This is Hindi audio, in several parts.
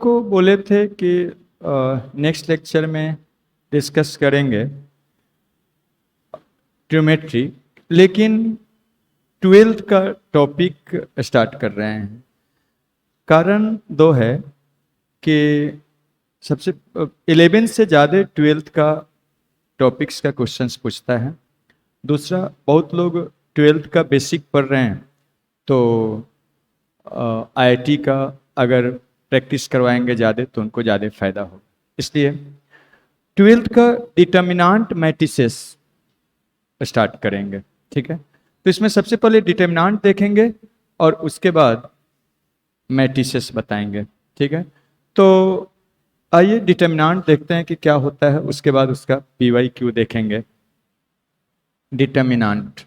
को बोले थे कि नेक्स्ट लेक्चर में डिस्कस करेंगे ट्रिग्नोमेट्री, लेकिन 12th का टॉपिक स्टार्ट कर रहे हैं। कारण दो है कि सबसे 11 से ज़्यादा 12th का टॉपिक्स का क्वेश्चंस पूछता है। दूसरा, बहुत लोग 12th का बेसिक पढ़ रहे हैं, तो आईआईटी का अगर प्रैक्टिस करवाएंगे ज़्यादा तो उनको ज़्यादा फायदा होगा। इसलिए 12th का डिटर्मिनेंट मैट्रिसेस स्टार्ट करेंगे। ठीक है, तो इसमें सबसे पहले डिटर्मिनेंट देखेंगे और उसके बाद मैट्रिसेस बताएंगे। ठीक है, तो आइए डिटर्मिनेंट देखते हैं कि क्या होता है, उसके बाद उसका पीवाईक्यू देखेंगे। डिटर्मिनेंट,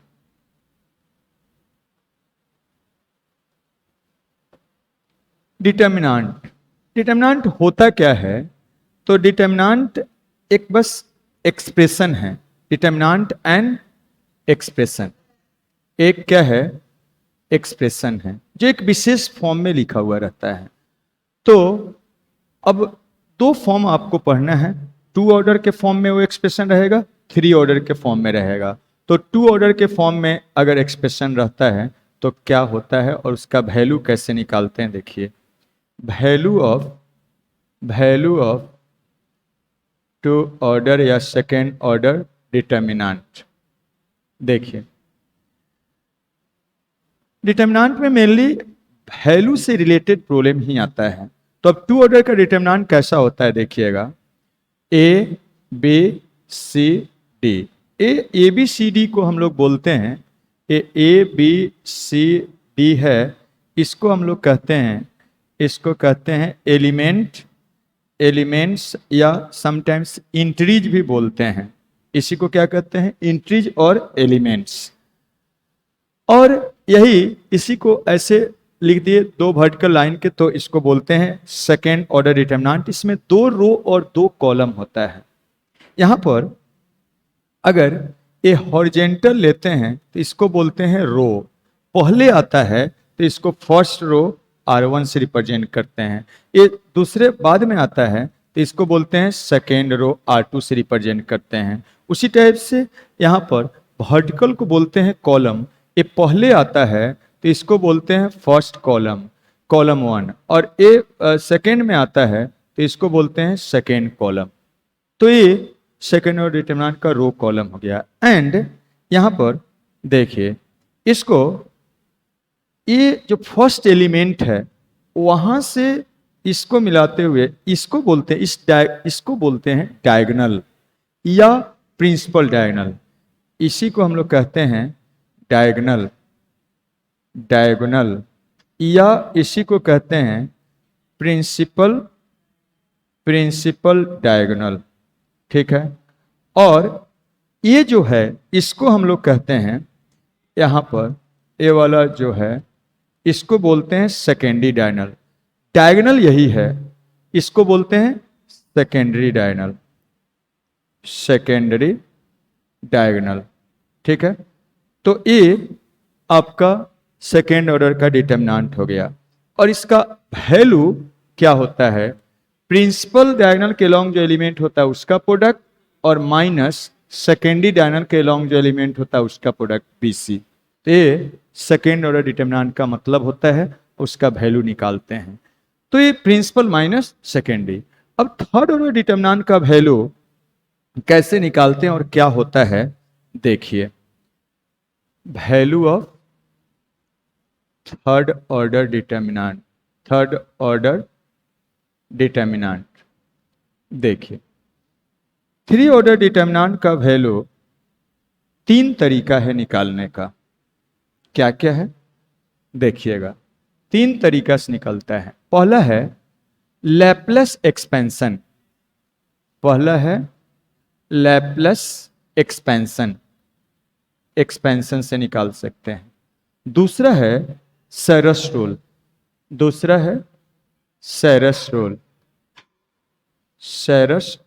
डिटर्मिनेंट होता क्या है? तो डिटर्मिनेंट एक बस एक्सप्रेशन है। डिटर्मिनेंट एंड एक्सप्रेशन, एक क्या है? एक्सप्रेशन है जो एक विशेष फॉर्म में लिखा हुआ रहता है। तो अब दो फॉर्म आपको पढ़ना है। 2 ऑर्डर के फॉर्म में वो एक्सप्रेशन रहेगा, 3 ऑर्डर के फॉर्म में रहेगा। तो 2 ऑर्डर के फॉर्म में अगर एक्सप्रेशन रहता है तो क्या होता है और उसका वैल्यू कैसे निकालते हैं, देखिए। वैल्यू ऑफ 2 ऑर्डर या सेकेंड ऑर्डर डिटर्मिनेंट। देखिए, डिटर्मिनेंट में मेनली वैल्यू से रिलेटेड प्रॉब्लम ही आता है। तो अब 2 ऑर्डर का डिटर्मिनेंट कैसा होता है, देखिएगा। A B C D, A B C D को हम लोग बोलते हैं, ए बी सी डी है, इसको हम लोग कहते हैं एलिमेंट्स या समटाइम्स इंट्रीज भी बोलते हैं। इसी को क्या कहते हैं? इंट्रीज और एलिमेंट्स। और यही इसी को ऐसे लिख दिए 2 वर्टिकल लाइन के, तो इसको बोलते हैं सेकेंड ऑर्डर डिटर्मिनेंट। इसमें 2 रो और 2 कॉलम होता है। यहां पर अगर ये हॉरिजेंटल लेते हैं तो इसको बोलते हैं रो, पहले आता है तो इसको फर्स्ट रो R1 से रिप्रेजेंट करते हैं। ये दूसरे बाद में आता है तो इसको बोलते हैं सेकेंड रो R2 से रिप्रेजेंट करते हैं। उसी टाइप से यहाँ पर वर्टिकल को बोलते हैं कॉलम, ये पहले आता है तो इसको बोलते हैं फर्स्ट कॉलम 1, और ये सेकेंड में आता है तो इसको बोलते हैं सेकेंड कॉलम। तो ये सेकेंड ऑर्डर डिटर्मिनेंट का रो कॉलम हो गया। एंड यहां पर देखिए, इसको ये जो फर्स्ट एलिमेंट है वहां से इसको मिलाते हुए इसको बोलते हैं इसको बोलते हैं डायगोनल या प्रिंसिपल डायगोनल। इसी को हम लोग कहते हैं डायगोनल या इसी को कहते हैं प्रिंसिपल डायगोनल। ठीक है, और ये जो है इसको हम लोग कहते हैं, यहां पर ये वाला जो है इसको बोलते हैं सेकेंडरी डायगोनल। डायगोनल यही है, इसको बोलते हैं सेकेंडरी डायगोनल। ठीक है, तो ये आपका सेकेंड ऑर्डर का डिटर्मिनेंट हो गया। और इसका वैल्यू क्या होता है? प्रिंसिपल डायगोनल के अलॉन्ग जो एलिमेंट होता है उसका प्रोडक्ट, और माइनस सेकेंडरी डायगोनल के अलॉन्ग जो एलिमेंट होता है उसका प्रोडक्ट BC। तो ये सेकेंड ऑर्डर डिटर्मिनेंट का मतलब होता है, उसका वैल्यू निकालते हैं। तो ये प्रिंसिपल माइनस सेकेंडरी। अब थर्ड ऑर्डर डिटर्मिनेंट का वैल्यू कैसे निकालते हैं और क्या होता है, देखिए। Value of third order determinant, देखिए। 3 ऑर्डर डिटर्मिनेंट का वैल्यू 3 तरीका है निकालने का। क्या क्या है, देखिएगा। 3 तरीका से निकलता है। पहला है लैप्लस एक्सपेंशन, एक्सपेंशन से निकाल सकते हैं। दूसरा है सेरस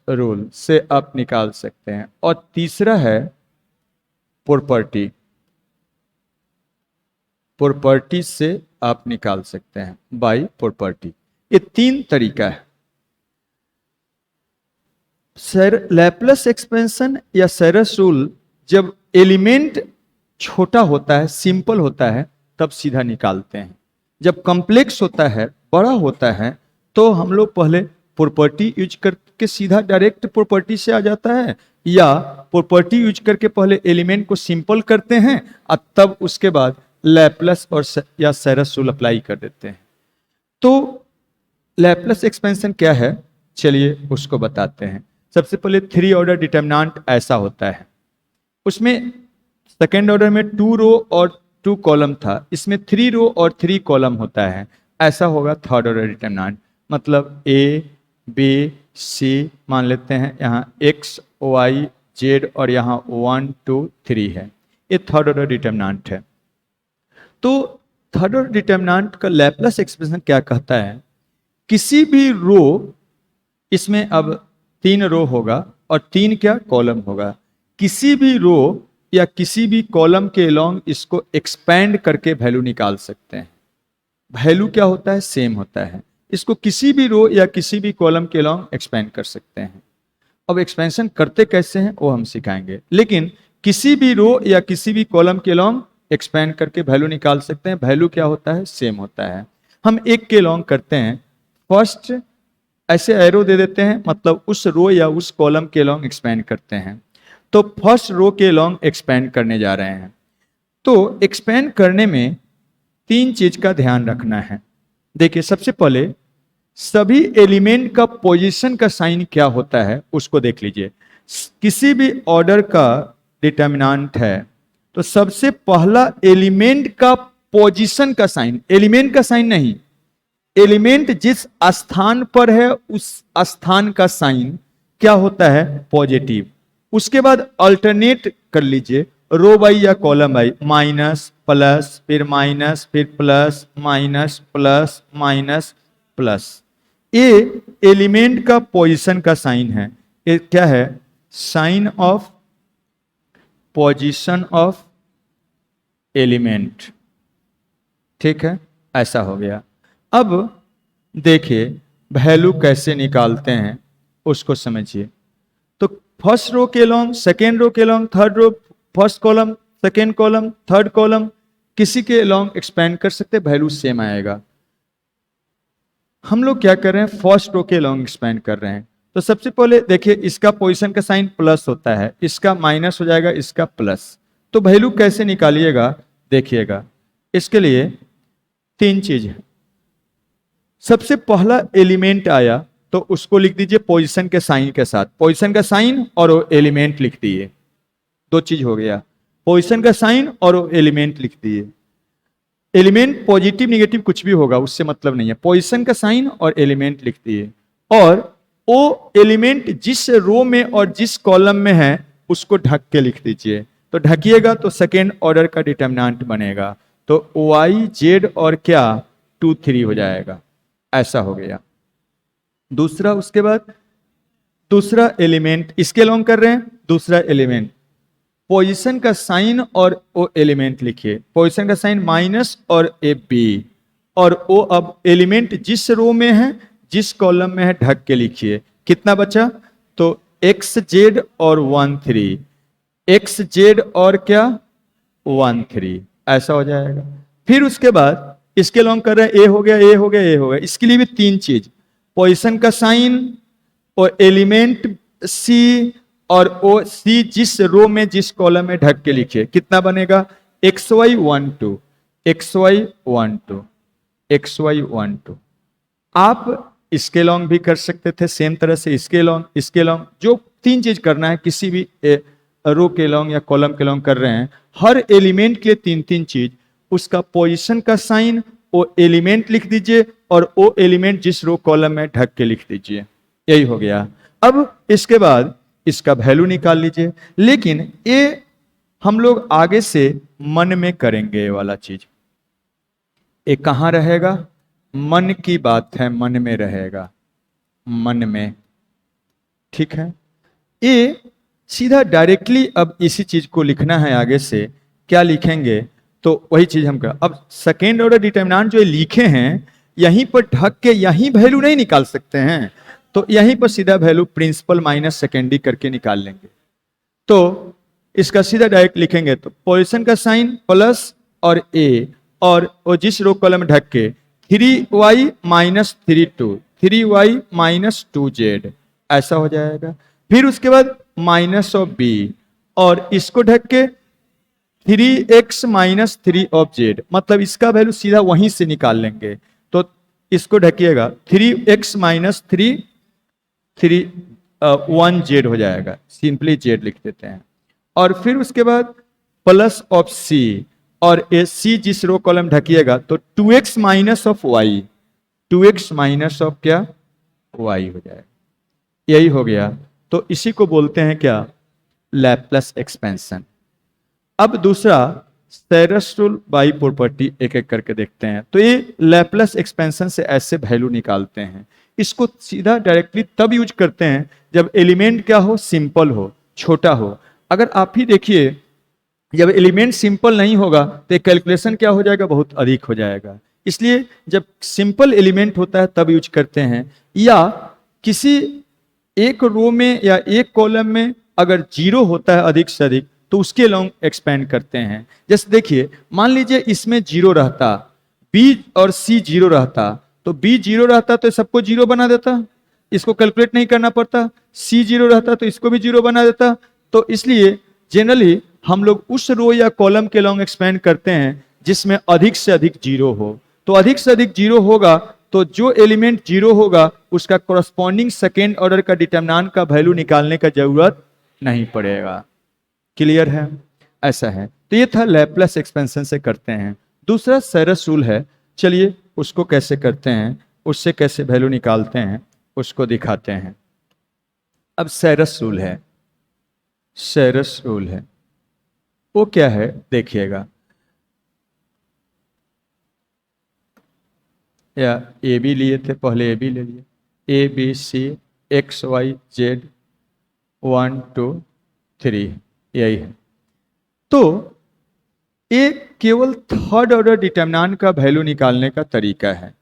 रूल से आप निकाल सकते हैं। और तीसरा है प्रॉपर्टी से आप निकाल सकते हैं, बाय प्रॉपर्टी। ये तीन तरीका है। लैप्लस एक्सपेंशन या सेरस रूल जब एलिमेंट छोटा होता है, सिंपल होता है, तब सीधा निकालते हैं। जब कॉम्प्लेक्स होता है, बड़ा होता है, तो हम लोग पहले प्रॉपर्टी यूज करके सीधा डायरेक्ट प्रॉपर्टी से आ जाता है, या प्रॉपर्टी यूज करके पहले एलिमेंट को सिंपल करते हैं और तब उसके बाद लैप्लस और या सेरस रूल अप्लाई कर देते हैं। तो लैप्लस एक्सपेंशन क्या है, चलिए उसको बताते हैं। सबसे पहले 3 ऑर्डर डिटरमिनेंट ऐसा होता है, उसमें सेकेंड ऑर्डर में 2 रो और 2 कॉलम था, इसमें 3 रो और 3 कॉलम होता है। ऐसा होगा थर्ड ऑर्डर डिटरमिनेंट, मतलब ए बी सी मान लेते हैं, यहाँ एक्स वाई जेड और यहाँ 1 2 3 है, ये थर्ड ऑर्डर डिटरमिनेंट है। तो थर्ड ऑर्डर डिटरमिनेंट का लैप्लस एक्सप्रेशन क्या कहता है, किसी भी रो, इसमें अब 3 रो होगा और 3 क्या कॉलम होगा, किसी भी रो या किसी भी कॉलम के अलोंग इसको एक्सपेंड करके वैल्यू निकाल सकते हैं। वैल्यू क्या होता है, सेम होता है। इसको किसी भी रो या किसी भी कॉलम के अलोंग एक्सपेंड कर सकते हैं। अब एक्सपेंशन करते कैसे हैं वो हम सिखाएंगे, लेकिन किसी भी रो या किसी भी कॉलम के अलोंग एक्सपेंड करके वैल्यू निकाल सकते हैं। वैल्यू क्या होता है, सेम होता है। हम एक के अलोंग करते हैं, फर्स्ट ऐसे एरो दे देते हैं, मतलब उस रो या उस कॉलम के अलोंग एक्सपेंड करते हैं। तो फर्स्ट रो के अलोंग एक्सपेंड करने जा रहे हैं। तो एक्सपेंड करने में 3 चीज का ध्यान रखना है। देखिए, सबसे पहले सभी एलिमेंट का पोजीशन का साइन क्या होता है उसको देख लीजिए। किसी भी ऑर्डर का डिटरमिनेंट है तो सबसे पहला एलिमेंट का पोजीशन का साइन, एलिमेंट का साइन नहीं, एलिमेंट जिस स्थान पर है उस स्थान का साइन क्या होता है, पॉजिटिव। उसके बाद अल्टरनेट कर लीजिए, रो बाई या कॉलम बाई, माइनस प्लस फिर माइनस फिर plus minus plus minus plus. ये एलिमेंट का पोजीशन का साइन है। ये क्या है, sign of position of element. ठीक है, ऐसा हो गया। अब देखिए वैल्यू कैसे निकालते हैं उसको समझिए। तो फर्स्ट रो के लॉन्ग, सेकेंड रो के long, third row, first column, second column, third column, किसी के लॉन्ग एक्सपेंड कर सकते, वैल्यू सेम आएगा। हम लोग क्या कर रहे हैं, फर्स्ट रो के लॉन्ग एक्सपेंड कर रहे हैं। तो सबसे पहले देखिए, इसका पोजीशन का साइन प्लस होता है, इसका माइनस हो जाएगा, इसका प्लस। तो वैल्यू कैसे निकालिएगा देखिएगा। इसके लिए 3 चीज है। सबसे पहला एलिमेंट आया तो उसको लिख दीजिए पोजीशन के साइन के साथ, पोजीशन का साइन और वो एलिमेंट लिख दिए। 2 चीज हो गया, पोजीशन का साइन और वो एलिमेंट लिख दिए। एलिमेंट पॉजिटिव निगेटिव कुछ भी होगा, उससे मतलब नहीं है, पोजीशन का साइन और एलिमेंट लिख दिए। और वो एलिमेंट जिस रो में और जिस कॉलम में है उसको ढक के लिख दीजिए। तो ढकिएगा तो सेकेंड ऑर्डर का डिटरमिनेंट बनेगा। तो वाई जेड और क्या 2 3 हो जाएगा। ऐसा हो गया। दूसरा, उसके बाद दूसरा एलिमेंट इसके लॉन्ग कर रहे हैं, दूसरा एलिमेंट पोजीशन का साइन और वो एलिमेंट लिखिए। पोजीशन का साइन माइनस और ए बी, और वो अब एलिमेंट जिस रो में है जिस कॉलम में है ढक के लिखिए। कितना बचा, तो एक्स जेड और 1 3, एक्स जेड और क्या 1 3, ऐसा हो जाएगा। फिर उसके बाद इसके लॉन्ग कर रहे हैं, ए हो गया, ए हो गया, ए हो गया। इसके लिए भी 3 चीज, पोजीशन का साइन और एलिमेंट सी, और ओ सी जिस रो में जिस कॉलम में ढक के लिखिए। कितना बनेगा, X Y 1 2, X Y 1 2, X Y 1 2। आप इसके लॉन्ग भी कर सकते थे सेम तरह से, इसके लॉन्ग, इसके लॉन्ग। जो 3 चीज करना है, किसी भी रो के लॉन्ग या कॉलम के लॉन्ग कर रहे हैं, हर एलिमेंट के लिए 3 चीज, उसका पोजीशन का साइन, वो एलिमेंट लिख दीजिए, और वो एलिमेंट जिस रो कॉलम में ढक के लिख दीजिए। यही हो गया। अब इसके बाद इसका वैल्यू निकाल लीजिए। लेकिन ये हम लोग आगे से मन में करेंगे, ये वाला चीज। ये कहां रहेगा, मन की बात है, मन में रहेगा, मन में। ठीक है, ये सीधा डायरेक्टली अब इसी चीज को लिखना है। आगे से क्या लिखेंगे, तो वही चीज हम कर। अब सेकेंड ऑर्डर डिटरमिनेंट जो लिखे हैं, यहीं पर ढक के यहीं वैल्यू नहीं निकाल सकते हैं, तो यहीं पर सीधा वैल्यू प्रिंसिपल माइनस सेकेंडरी करके निकाल लेंगे। तो इसका सीधा डायरेक्ट लिखेंगे तो पोजीशन का साइन प्लस और ए, और वो जिस रो कॉलम ढक के 3y minus 3y minus 2z ऐसा हो जाएगा। फिर उसके बाद माइनस ऑफ बी, और इसको ढक के 3x माइनस 3 ऑफ जेड, मतलब इसका वैल्यू सीधा वहीं से निकाल लेंगे। तो इसको ढकिएगा 3x माइनस 1 जेड हो जाएगा, सिंपली जेड लिख देते हैं। और फिर उसके बाद प्लस ऑफ सी, और ए सी जिस रो कॉलम ढकिएगा तो 2x minus of Y, 2x minus of क्या y हो जाएगा। यही हो गया। तो इसी को बोलते हैं क्या, लैप्लस एक्सपेंशन। अब दूसरा सेरस रूल बाई प्रॉपर्टी एक एक करके देखते हैं। तो ये लैप्लस एक्सपेंशन से ऐसे वैल्यू निकालते हैं। इसको सीधा डायरेक्टली तब यूज करते हैं जब एलिमेंट क्या हो, सिंपल हो, छोटा हो। अगर आप ही देखिए जब एलिमेंट सिंपल नहीं होगा तो कैलकुलेशन क्या हो जाएगा, बहुत अधिक हो जाएगा। इसलिए जब सिंपल एलिमेंट होता है तब यूज करते हैं, या किसी एक रो में या एक कॉलम में अगर जीरो होता है अधिक से अधिक तो उसके लॉन्ग एक्सपेंड करते हैं। जैसे देखिए मान लीजिए इसमें जीरो रहता, बी और सी जीरो रहता, तो बी जीरो रहता तो सबको जीरो बना देता, इसको कैलकुलेट नहीं करना पड़ता। सी जीरो रहता तो इसको भी जीरो बना देता। तो इसलिए जनरली हम लोग उस रो या कॉलम के लॉन्ग एक्सपेंड करते हैं जिसमें अधिक से अधिक जीरो हो। तो अधिक से अधिक जीरो होगा तो जो एलिमेंट जीरो होगा उसका कोरस्पॉन्डिंग सेकेंड ऑर्डर का डिटरमिनेंट का वैल्यू निकालने का जरूरत नहीं पड़ेगा। क्लियर है? ऐसा है। तो ये था लैप्लस एक्सपेंशन से करते हैं। दूसरा सेरस रूल है, चलिए उसको कैसे करते हैं, उससे कैसे वैल्यू निकालते हैं उसको दिखाते हैं। अब सेरस रूल है, सेरस रूल है वो क्या है देखिएगा, या ए बी लिए थे, पहले ए बी ले लिए, A B C X Y Z 1 2 3 यही है। तो ये केवल थर्ड ऑर्डर डिटरमिनेंट का वैल्यू निकालने का तरीका है,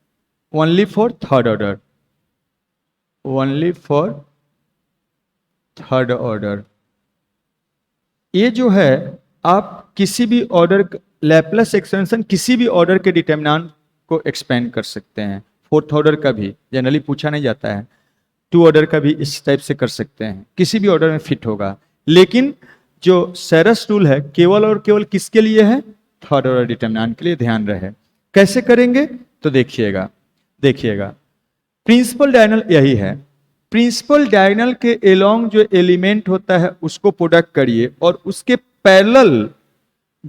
only for third order, only for third order. ये जो है आप किसी भी ऑर्डर, लैप्लस एक्सपेंशन किसी भी ऑर्डर के डिटरमिनेंट को एक्सपेंड कर सकते हैं। फोर्थ ऑर्डर का भी जनरली पूछा नहीं जाता है, टू ऑर्डर का भी इस टाइप से कर सकते हैं, किसी भी ऑर्डर में फिट होगा। लेकिन जो सेरस रूल है केवल और केवल किसके लिए है, थर्ड ऑर्डर डिटरमिनेंट के लिए। ध्यान रहे कैसे करेंगे तो देखिएगा, देखिएगा प्रिंसिपल डायगोनल यही है। प्रिंसिपल डायगोनल के एलोंग जो एलिमेंट होता है उसको प्रोडक्ट करिए, और उसके पैरेलल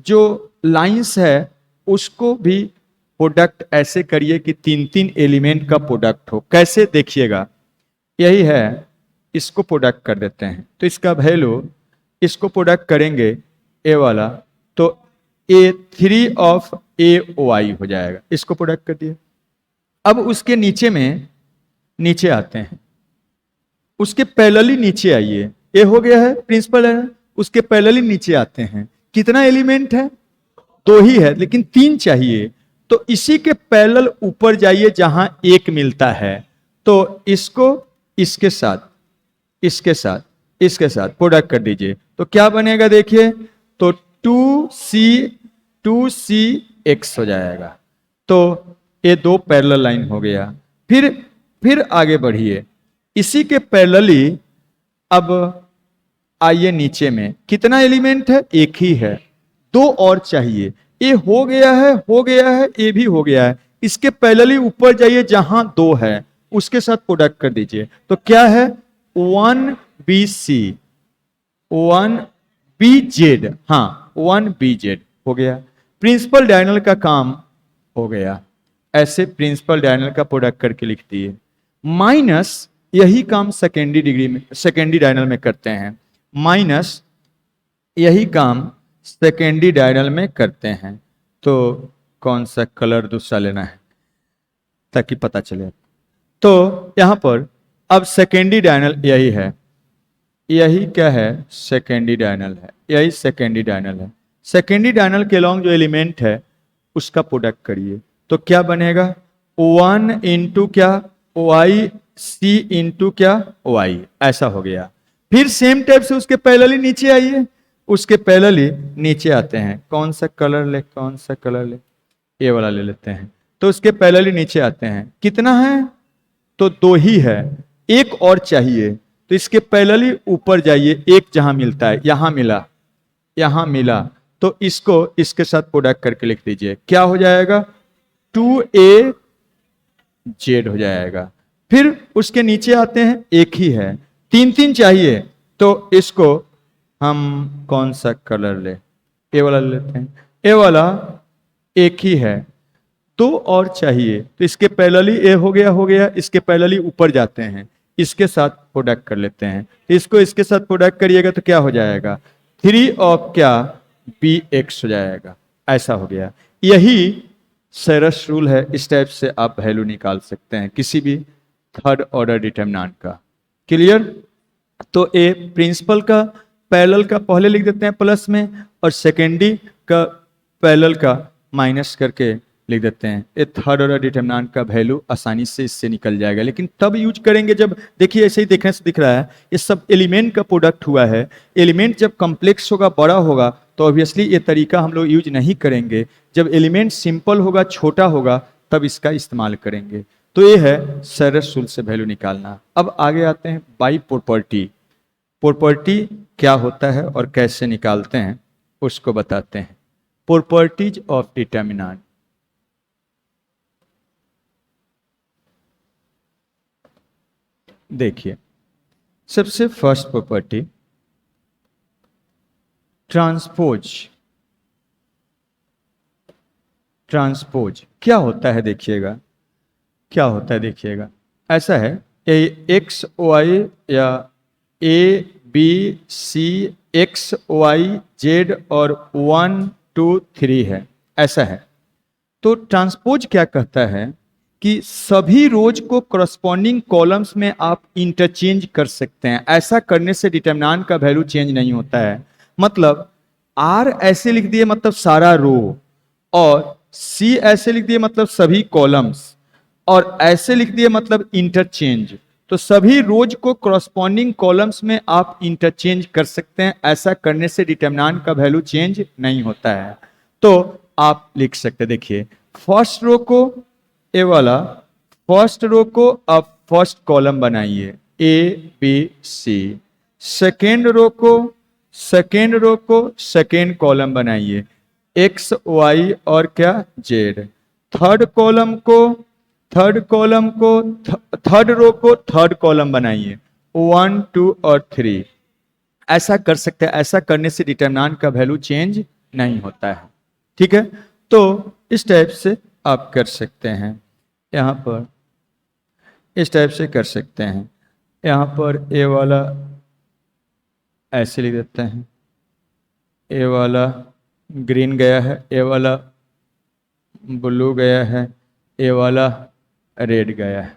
जो लाइंस है उसको भी प्रोडक्ट ऐसे करिए कि तीन तीन एलिमेंट का प्रोडक्ट हो। कैसे देखिएगा, यही है, इसको प्रोडक्ट कर देते हैं। तो इसका वैल्यू, इसको प्रोडक्ट करेंगे ए वाला तो A3 ऑफ AY हो जाएगा, इसको प्रोडक्ट कर दिए। अब उसके नीचे में नीचे आते हैं, उसके पैरेलली नीचे आइए, ए हो गया है प्रिंसिपल है, उसके पैरेलली नीचे आते हैं। कितना एलिमेंट है, दो ही है लेकिन तीन चाहिए, तो इसी के पैरेलल ऊपर जाइए जहां एक मिलता है, तो इसको इसके साथ, इसके साथ, इसके साथ प्रोडक्ट कर दीजिए तो क्या बनेगा देखिए, तो 2CX हो जाएगा। तो ये दो पैरेलल लाइन हो गया। फिर आगे बढ़िए, इसी के पैरेलली अब आइए नीचे में, कितना एलिमेंट है, एक ही है, दो और चाहिए। ये हो गया है, हो गया है, ये भी हो गया है। इसके पैरेलली ऊपर जाइए जहां दो है उसके साथ प्रोडक्ट कर दीजिए तो क्या है, 1BC 1BZ, हाँ 1BZ हो गया। प्रिंसिपल डायगोनल का काम हो गया। ऐसे प्रिंसिपल डायगोनल का प्रोडक्ट करके लिख दिए। माइनस यही काम सेकेंडरी डिग्री में, सेकेंडरी डायगोनल में करते हैं। माइनस यही काम सेकेंडरी डायगोनल में करते हैं। तो कौन सा कलर दूसरा लेना है ताकि पता चले। तो यहां पर अब सेकेंडरी डायगोनल यही है, यही क्या है, सेकेंडरी डायगोनल है, यही सेकेंडरी डायगोनल है। सेकेंडरी डायगोनल के लॉन्ग जो एलिमेंट है उसका प्रोडक्ट करिए तो क्या बनेगा, 1 इंटू क्या वाई सी इंटू क्या वाई, ऐसा हो गया। फिर सेम टाइप से उसके पैरेलली नीचे आइए, उसके पैरेलली नीचे आते हैं। कौन सा कलर ले, कौन सा कलर ले, ये वाला ले लेते हैं। तो उसके पैरेलली नीचे आते हैं, कितना है, तो 2 ही है, एक और चाहिए। तो इसके पैरेलली ऊपर जाइए, एक जहां मिलता है, यहां मिला, यहां मिला, तो इसको इसके साथ प्रोडक्ट करके लिख दीजिए, क्या हो जाएगा 2a जेड हो जाएगा। फिर उसके नीचे आते हैं, एक ही है, 3 चाहिए, तो इसको हम कौन सा कलर ले, ए वाला ले लेते हैं। ए वाला एक ही है, 2 और चाहिए, तो इसके पैरेलली ए हो गया, इसके पैरेलली ऊपर जाते हैं, इसके साथ प्रोडक्ट कर लेते हैं। तो इसको इसके साथ प्रोडक्ट करिएगा तो क्या हो जाएगा 3 ऑफ क्या बी एक्स हो जाएगा, ऐसा हो गया। यही सेरस रूल है, इस टाइप से आप वैल्यू निकाल सकते हैं किसी भी थर्ड ऑर्डर डिटरमिनेंट का। क्लियर? तो ए प्रिंसिपल का पैरेलल का पहले लिख देते हैं प्लस में, और सेकेंडरी का पैरेलल का माइनस करके लिख देते हैं। ये थर्ड ऑर्डर डिटरमिनेंट का वैल्यू आसानी से इससे निकल जाएगा, लेकिन तब यूज करेंगे जब, देखिए ऐसे ही देखने से दिख रहा है, ये सब एलिमेंट का प्रोडक्ट हुआ है। एलिमेंट जब कॉम्प्लेक्स होगा, बड़ा होगा, तो ऑब्वियसली ये तरीका हम लोग यूज नहीं करेंगे। जब एलिमेंट सिंपल होगा, छोटा होगा, तब इसका इस्तेमाल करेंगे। तो ये है सेरस रूल से वैल्यू निकालना। अब आगे आते हैं बाई प्रॉपर्टी। प्रॉपर्टी क्या होता है और कैसे निकालते हैं उसको बताते हैं। Properties of determinant. देखिए, सबसे फर्स्ट प्रॉपर्टी ट्रांसपोज। ट्रांसपोज क्या होता है देखिएगा, क्या होता है देखिएगा, ऐसा है एक्स वाई या A B C X Y Z और 1 2 3 है, ऐसा है। तो ट्रांसपोज क्या कहता है कि सभी रोज को करस्पॉन्डिंग कॉलम्स में आप इंटरचेंज कर सकते हैं। ऐसा करने से डिटरमिनेंट का वैल्यू चेंज नहीं होता है। मतलब आर ऐसे लिख दिए मतलब सारा रो, और सी ऐसे लिख दिए मतलब सभी कॉलम्स, और ऐसे लिख दिए मतलब इंटरचेंज। तो सभी रोज को करस्पॉन्डिंग कॉलम्स में आप इंटरचेंज कर सकते हैं। ऐसा करने से डिटरमिनेंट का वैल्यू चेंज नहीं होता है। तो आप लिख सकते, देखिए फर्स्ट रो को ए वाला, फर्स्ट रो को आप फर्स्ट कॉलम बनाइए ए बी सी, सेकेंड रो को सेकेंड कॉलम बनाइए एक्स वाई और क्या जेड, थर्ड थर्ड रो को थर्ड कॉलम बनाइए 1 2 और 3। ऐसा कर सकते हैं। ऐसा करने से डिटरमिनेंट का वैल्यू चेंज नहीं होता है। ठीक है, तो इस टाइप से आप कर सकते हैं। यहाँ पर इस टाइप से कर सकते हैं। यहाँ पर ए वाला ऐसे लिख देते हैं, ए वाला ग्रीन गया है, ए वाला ब्लू गया है, ए वाला रेड गया है।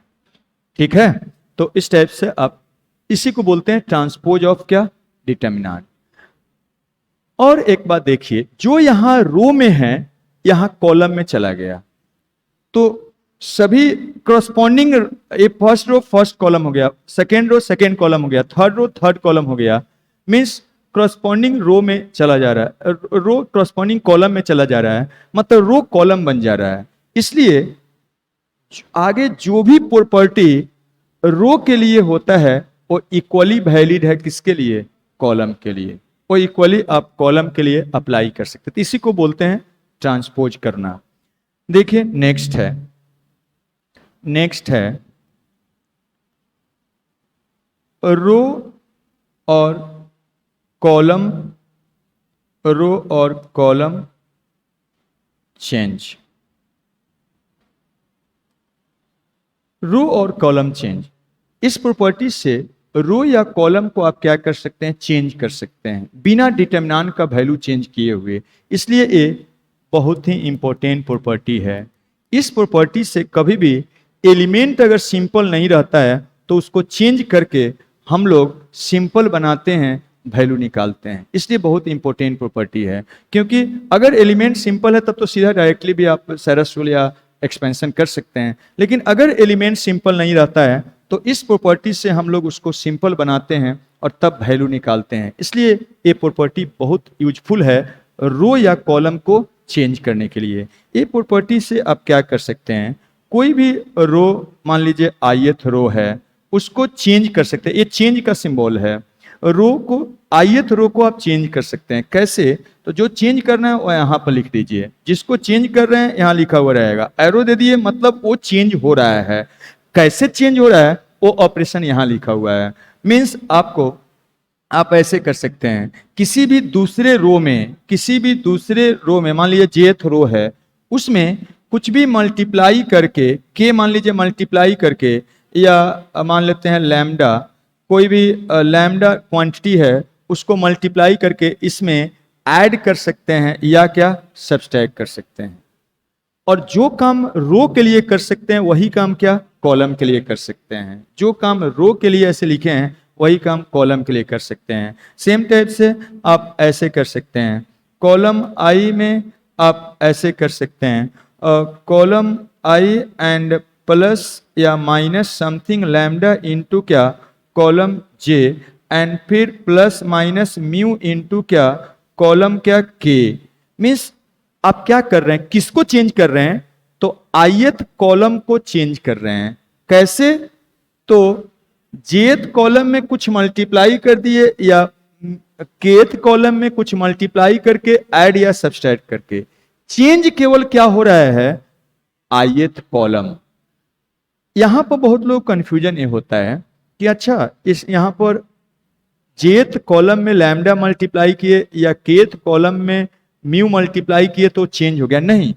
ठीक है, तो इस टाइप से आप, इसी को बोलते हैं ट्रांसपोज ऑफ क्या डिटरमिनेंट। और एक बात देखिए, जो यहां रो में है यहां कॉलम में चला गया, तो सभी करस्पॉन्डिंग, ये फर्स्ट रो फर्स्ट कॉलम हो गया, सेकेंड रो सेकेंड कॉलम हो गया, थर्ड रो थर्ड कॉलम हो गया, मीन्स करस्पॉन्डिंग रो में चला जा रहा है, रो करस्पॉन्डिंग कॉलम में चला जा रहा है, मतलब रो कॉलम बन जा रहा है। इसलिए आगे जो भी प्रॉपर्टी रो के लिए होता है वो इक्वली वैलिड है किसके लिए, कॉलम के लिए। वो इक्वली आप कॉलम के लिए अप्लाई कर सकते हैं। इसी को बोलते हैं ट्रांसपोज करना। देखिए नेक्स्ट है रो और कॉलम चेंज। रो और कॉलम चेंज, इस प्रॉपर्टी से रो या कॉलम को आप क्या कर सकते हैं, चेंज कर सकते हैं बिना डिटरमिनेंट का वैल्यू चेंज किए हुए। इसलिए ये बहुत ही इंपॉर्टेंट प्रॉपर्टी है। इस प्रॉपर्टी से कभी भी एलिमेंट अगर सिंपल नहीं रहता है तो उसको चेंज करके हम लोग सिंपल बनाते हैं, वैल्यू निकालते हैं। इसलिए बहुत इंपॉर्टेंट प्रॉपर्टी है, क्योंकि अगर एलिमेंट सिंपल है तब तो सीधा डायरेक्टली भी आप सेरस रूल या एक्सपेंशन कर सकते हैं। लेकिन अगर एलिमेंट सिंपल नहीं रहता है तो इस प्रॉपर्टी से हम लोग उसको सिंपल बनाते हैं और तब वैल्यू निकालते हैं। इसलिए ये प्रॉपर्टी बहुत यूजफुल है रो या कॉलम को चेंज करने के लिए। ये प्रॉपर्टी से आप क्या कर सकते हैं, कोई भी रो मान लीजिए ith रो है उसको चेंज कर सकते हैं। ये चेंज का सिंबल है। रो को ith रो को आप चेंज कर सकते हैं। कैसे? तो जो चेंज करना है वो यहाँ पर लिख दीजिए, जिसको चेंज कर रहे हैं यहाँ लिखा हुआ रहेगा, एरो दे दिए, मतलब वो चेंज हो रहा है। कैसे चेंज हो रहा है वो ऑपरेशन यहाँ लिखा हुआ है। मीन्स आपको आप ऐसे कर सकते हैं, किसी भी दूसरे रो में मान लीजिए jth रो है, उसमें कुछ भी मल्टीप्लाई करके के मान लीजिए मल्टीप्लाई करके, या मान लेते हैं लैम्डा, कोई भी लैम्डा क्वांटिटी है उसको मल्टीप्लाई करके इसमें ऐड कर सकते हैं या क्या सब्सट्रैक्ट कर सकते हैं। और जो काम रो के लिए कर सकते हैं वही काम क्या कॉलम के लिए कर सकते हैं। जो काम रो के लिए ऐसे लिखे हैं वही काम कॉलम के लिए कर सकते हैं। सेम टाइप से आप ऐसे कर सकते हैं, कॉलम आई में आप ऐसे कर सकते हैं, कॉलम आई एंड प्लस या माइनस समथिंग लैम्डा इंटू क्या कॉलम जे, एंड फिर प्लस माइनस म्यू इंटू क्या कॉलम क्या के। मीन्स आप क्या कर रहे हैं, किसको चेंज कर रहे हैं, तो ith कॉलम को चेंज कर रहे हैं। कैसे? तो jth कॉलम में कुछ मल्टीप्लाई कर दिए या kth कॉलम में कुछ मल्टीप्लाई करके ऐड या सब्सट्रैक्ट करके। चेंज केवल क्या हो रहा है ith कॉलम। यहां पर बहुत लोग कंफ्यूजन ये होता है कि अच्छा इस यहां पर jth कॉलम में लैम्डा मल्टीप्लाई किए या kth कॉलम में म्यू मल्टीप्लाई किए तो चेंज हो गया। नहीं,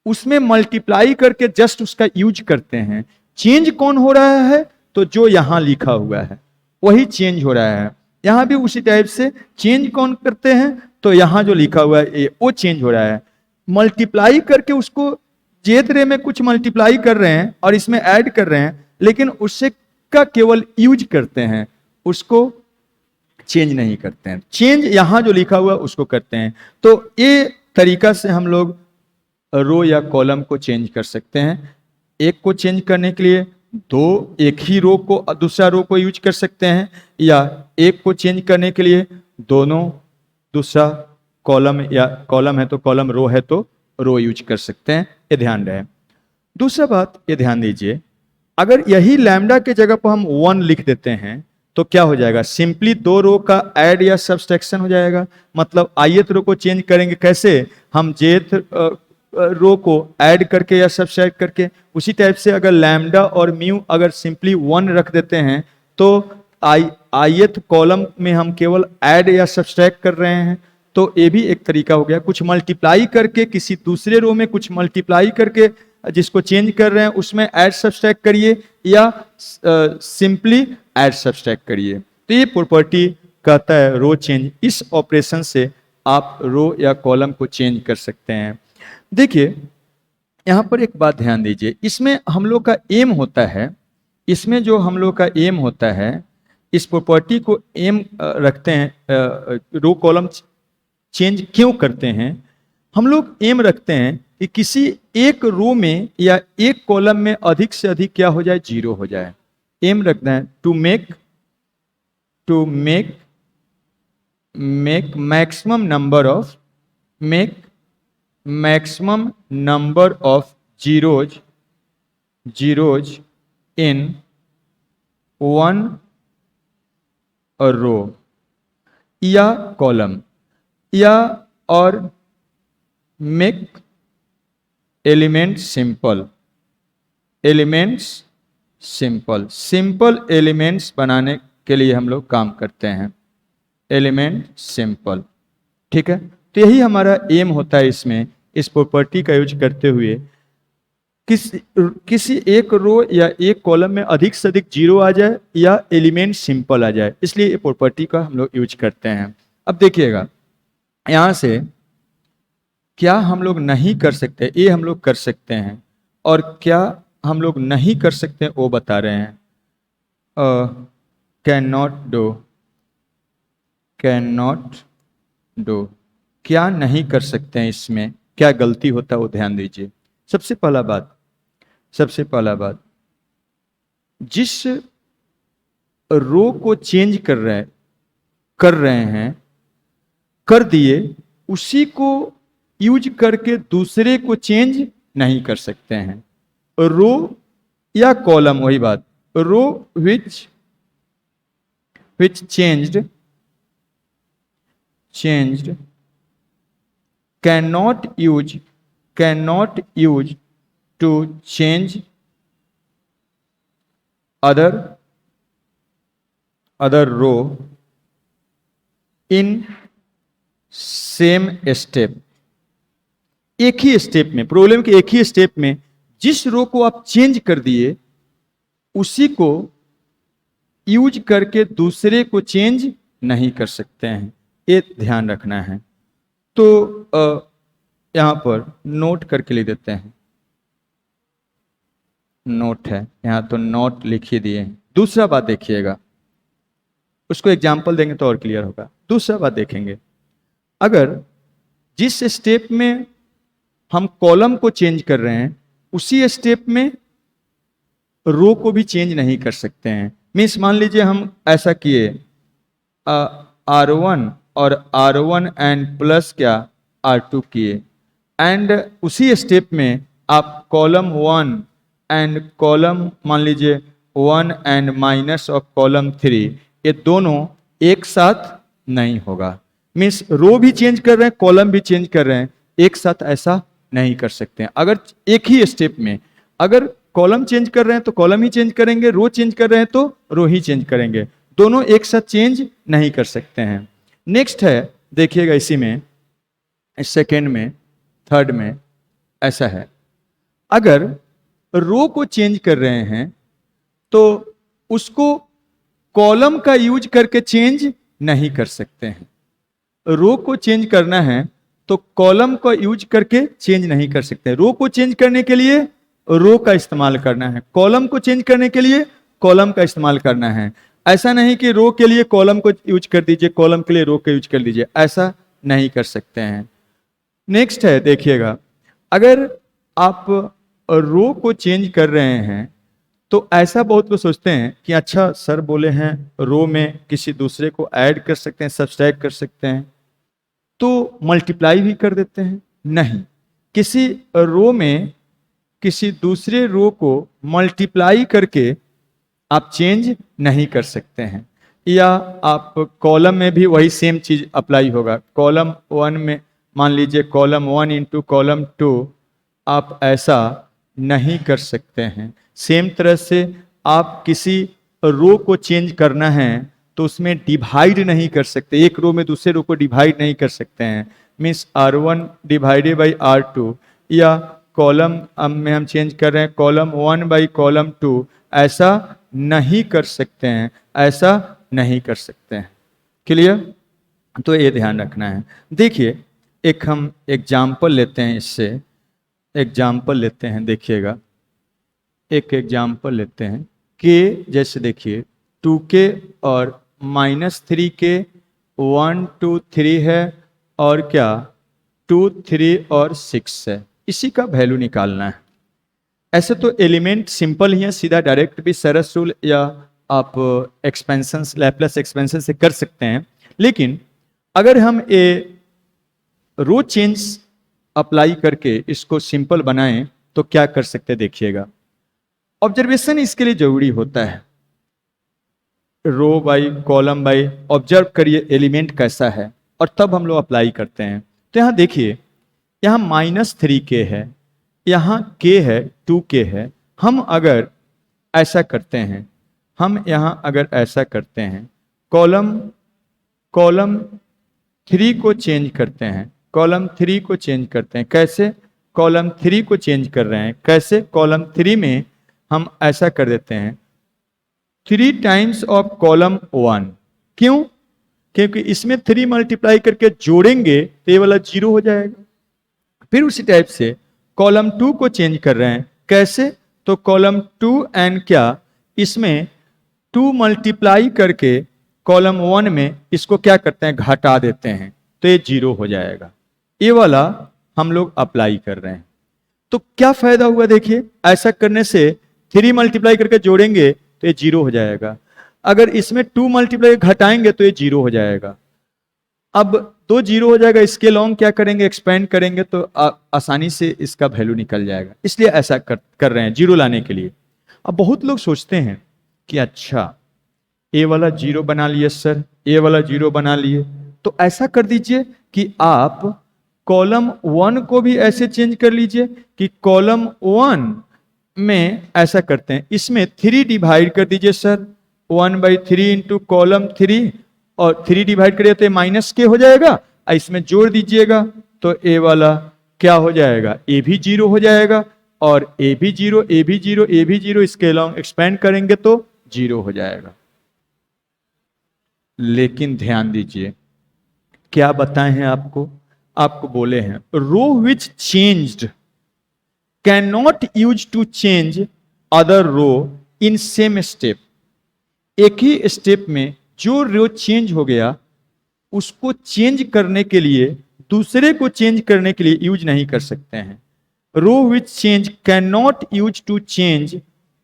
उसमें मल्टीप्लाई करके जस्ट उसका यूज करते हैं। चेंज कौन हो रहा है, तो जो यहां लिखा हुआ है वही चेंज हो रहा है। यहां भी उसी टाइप से चेंज कौन करते हैं, तो यहां जो लिखा हुआ है वो चेंज हो रहा है। मल्टीप्लाई करके उसको jth रे में कुछ मल्टीप्लाई कर रहे हैं और इसमें ऐड कर रहे हैं, लेकिन उससे का केवल यूज करते हैं, उसको चेंज नहीं करते हैं। चेंज यहां जो लिखा हुआ है उसको करते हैं। तो ये तरीका से हम लोग रो या कॉलम को चेंज कर सकते हैं। एक को चेंज करने के लिए एक ही रो को दूसरा रो को यूज कर सकते हैं, या एक को चेंज करने के लिए दोनों, दूसरा कॉलम या कॉलम है तो कॉलम, रो है तो रो यूज कर सकते हैं। ये ध्यान रहे। दूसरा बात ये ध्यान दीजिए, अगर यही लैम्डा के जगह पर हम 1 लिख देते हैं तो क्या हो जाएगा, सिंपली 2 रो का ऐड या सब्सट्रैक्शन हो जाएगा। मतलब ith रो को चेंज करेंगे कैसे, हम jth रो को ऐड करके या सब्सट्रैक्ट करके। उसी टाइप से अगर लैम्डा और म्यू अगर सिंपली 1 रख देते हैं तो ith कॉलम में हम केवल ऐड या सब्सट्रैक्ट कर रहे हैं। तो ये भी एक तरीका हो गया। कुछ मल्टीप्लाई करके किसी दूसरे रो में कुछ मल्टीप्लाई करके जिसको चेंज कर रहे हैं उसमें ऐड सब्सट्रैक्ट करिए, या सिंपली ऐड सब्सट्रैक्ट करिए। तो ये प्रॉपर्टी कहता है रो चेंज। इस ऑपरेशन से आप रो या कॉलम को चेंज कर सकते हैं। देखिए यहां पर एक बात ध्यान दीजिए, इसमें हम लोग का एम होता है, इसमें जो हम लोग का एम होता है, इस प्रॉपर्टी को एम रखते हैं। रो कॉलम चेंज क्यों करते हैं, हम लोग एम रखते हैं कि किसी एक रो में या एक कॉलम में अधिक से अधिक क्या हो जाए, 0 हो जाए। एम रखते हैं to make maximum number of zeros in 1 row या कॉलम, या और मेक एलिमेंट्स सिंपल एलिमेंट्स बनाने के लिए हम लोग काम करते हैं, एलिमेंट सिंपल। ठीक है, तो यही हमारा एम होता है इसमें, इस प्रॉपर्टी का यूज करते हुए किसी एक रो या एक कॉलम में अधिक से अधिक 0 आ जाए या एलिमेंट सिंपल आ जाए, इसलिए ये प्रॉपर्टी का हम लोग यूज करते हैं। अब देखिएगा यहां से क्या हम लोग नहीं कर सकते, ये हम लोग कर सकते हैं, और क्या हम लोग नहीं कर सकते वो बता रहे हैं। कैन नॉट डू, क्या नहीं कर सकते हैं, इसमें क्या गलती होता है वो ध्यान दीजिए। सबसे पहला बात, सबसे पहला बात, जिस रो को चेंज कर दिए, उसी को यूज करके दूसरे को चेंज नहीं कर सकते हैं। रो या कॉलम, वही बात, रो which changed cannot use to change other row in same step। एक ही स्टेप में, प्रॉब्लम के एक ही स्टेप में जिस रो को आप चेंज कर दिए, उसी को यूज करके दूसरे को चेंज नहीं कर सकते हैं। ये ध्यान रखना है। तो यहां पर नोट करके लिख देते हैं, नोट है यहां, तो नोट लिख ही दिए। दूसरा बात देखिएगा, उसको एग्जाम्पल देंगे तो और क्लियर होगा। दूसरा बात देखेंगे, अगर जिस स्टेप में हम कॉलम को चेंज कर रहे हैं, उसी स्टेप में रो को भी चेंज नहीं कर सकते हैं। मीन्स मान लीजिए हम ऐसा किए, R1 और R1 एंड प्लस क्या R2 किए, एंड उसी स्टेप में आप कॉलम 1 एंड कॉलम मान लीजिए 1 एंड माइनस ऑफ कॉलम 3, ये दोनों एक साथ नहीं होगा। मीन्स रो भी चेंज कर रहे हैं, कॉलम भी चेंज कर रहे हैं, एक साथ ऐसा नहीं कर सकते हैं। अगर एक ही स्टेप में अगर कॉलम चेंज कर रहे हैं तो कॉलम ही चेंज करेंगे, रो चेंज कर रहे हैं तो रो ही चेंज करेंगे, दोनों एक साथ चेंज नहीं कर सकते हैं। नेक्स्ट है, देखिएगा इसी में सेकेंड में, थर्ड में ऐसा है, अगर रो को चेंज कर रहे हैं तो उसको कॉलम का यूज करके चेंज नहीं कर सकते हैं। रो को चेंज करना है तो कॉलम का यूज करके चेंज नहीं कर सकते। रो को चेंज करने के लिए रो का इस्तेमाल करना है, कॉलम को चेंज करने के लिए कॉलम का इस्तेमाल करना है। ऐसा नहीं कि रो के लिए कॉलम को यूज कर दीजिए, कॉलम के लिए रो को यूज कर लीजिए, ऐसा नहीं कर सकते हैं। नेक्स्ट है, देखिएगा, अगर आप रो को चेंज कर रहे हैं तो ऐसा बहुत लोग सोचते हैं कि अच्छा सर बोले हैं रो में किसी दूसरे को ऐड कर सकते हैं, सब्सट्रैक्ट कर सकते हैं, तो मल्टीप्लाई भी कर देते हैं। नहीं, किसी रो में किसी दूसरे रो को मल्टीप्लाई करके आप चेंज नहीं कर सकते हैं। या आप कॉलम में भी वही सेम चीज अप्लाई होगा। कॉलम 1 में मान लीजिए कॉलम 1 इंटू कॉलम 2, आप ऐसा नहीं कर सकते हैं। सेम तरह से आप किसी रो को चेंज करना है तो उसमें डिवाइड नहीं कर सकते, एक रो में दूसरे रो को डिवाइड नहीं कर सकते हैं। Means R1 divided by R2, या कॉलम में हम चेंज कर रहे हैं कॉलम 1 बाई कॉलम 2, ऐसा नहीं कर सकते हैं, ऐसा नहीं कर सकते हैं। क्लियर? तो ये ध्यान रखना है। देखिए, एक हम एग्जाम्पल लेते हैं, इससे एग्जाम्पल लेते हैं, देखिएगा एक एग्जाम्पल लेते हैं कि जैसे देखिए 2k और -3k 1 2 3 है, और क्या 2 3 और 6 है, इसी का वैल्यू निकालना है। ऐसे तो एलिमेंट सिंपल ही है, सीधा डायरेक्ट भी सरस रूल या आप एक्सपेंशन लैप्लेस एक्सपेंशन से कर सकते हैं। लेकिन अगर हम ये रो चेंज अप्लाई करके इसको सिंपल बनाएं तो क्या कर सकते हैं, देखिएगा। ऑब्जर्वेशन इसके लिए जरूरी होता है। रो बाई कॉलम बाई ऑब्जर्व करिए एलिमेंट कैसा है, और तब हम लोग अप्लाई करते हैं। तो यहां देखिए, यहां -3k है, यहां k है, 2k है। हम अगर ऐसा करते हैं, हम यहां अगर ऐसा करते हैं, कॉलम 3 को चेंज करते हैं, कॉलम 3 को चेंज करते हैं। कैसे कॉलम 3 को चेंज कर रहे हैं? कैसे कॉलम 3 में हम ऐसा कर देते हैं 3 टाइम्स ऑफ कॉलम 1। क्यों? क्योंकि इसमें 3 मल्टीप्लाई करके जोड़ेंगे तो ये वाला 0 हो जाएगा। फिर उसी टाइप से कॉलम 2 को चेंज कर रहे हैं। कैसे? तो कॉलम 2 एंड क्या, इसमें 2 मल्टीप्लाई करके कॉलम 1 में इसको क्या करते हैं, घटा देते हैं, तो ये 0 हो जाएगा। ये वाला हम लोग अप्लाई कर रहे हैं। तो क्या फायदा हुआ देखिए, ऐसा करने से 3 मल्टीप्लाई करके जोड़ेंगे तो ये 0 हो जाएगा, अगर इसमें 2 मल्टीप्लाई घटाएंगे तो ये 0 हो जाएगा। अब 2 0 हो जाएगा, इसके लॉन्ग क्या करेंगे, एक्सपेंड करेंगे तो आसानी से इसका वैल्यू निकल जाएगा, इसलिए ऐसा कर रहे हैं 0 लाने के लिए। अब बहुत लोग सोचते हैं कि अच्छा ए वाला 0 बना लिए सर, ए वाला 0 बना लिए, तो ऐसा कर दीजिए कि आप कॉलम 1 को भी ऐसे चेंज कर लीजिए कि कॉलम 1 में ऐसा करते हैं, इसमें 3 डिवाइड कर दीजिए सर, 1/3 इंटू कॉलम 3, और 3 डिवाइड करिए तो माइनस के हो जाएगा, इसमें जोड़ दीजिएगा तो ए वाला क्या हो जाएगा, ए भी 0 हो जाएगा, और ए भी 0, ए भी 0, ए भी 0, इसके लॉन्ग एक्सपेंड करेंगे तो 0 हो जाएगा। लेकिन ध्यान दीजिए क्या बताए हैं आपको बोले हैं row which changed can not use to change other row in same step. एक ही स्टेप में जो रो चेंज हो गया उसको चेंज करने के लिए, दूसरे को चेंज करने के लिए यूज नहीं कर सकते हैं। Row which change can not use to change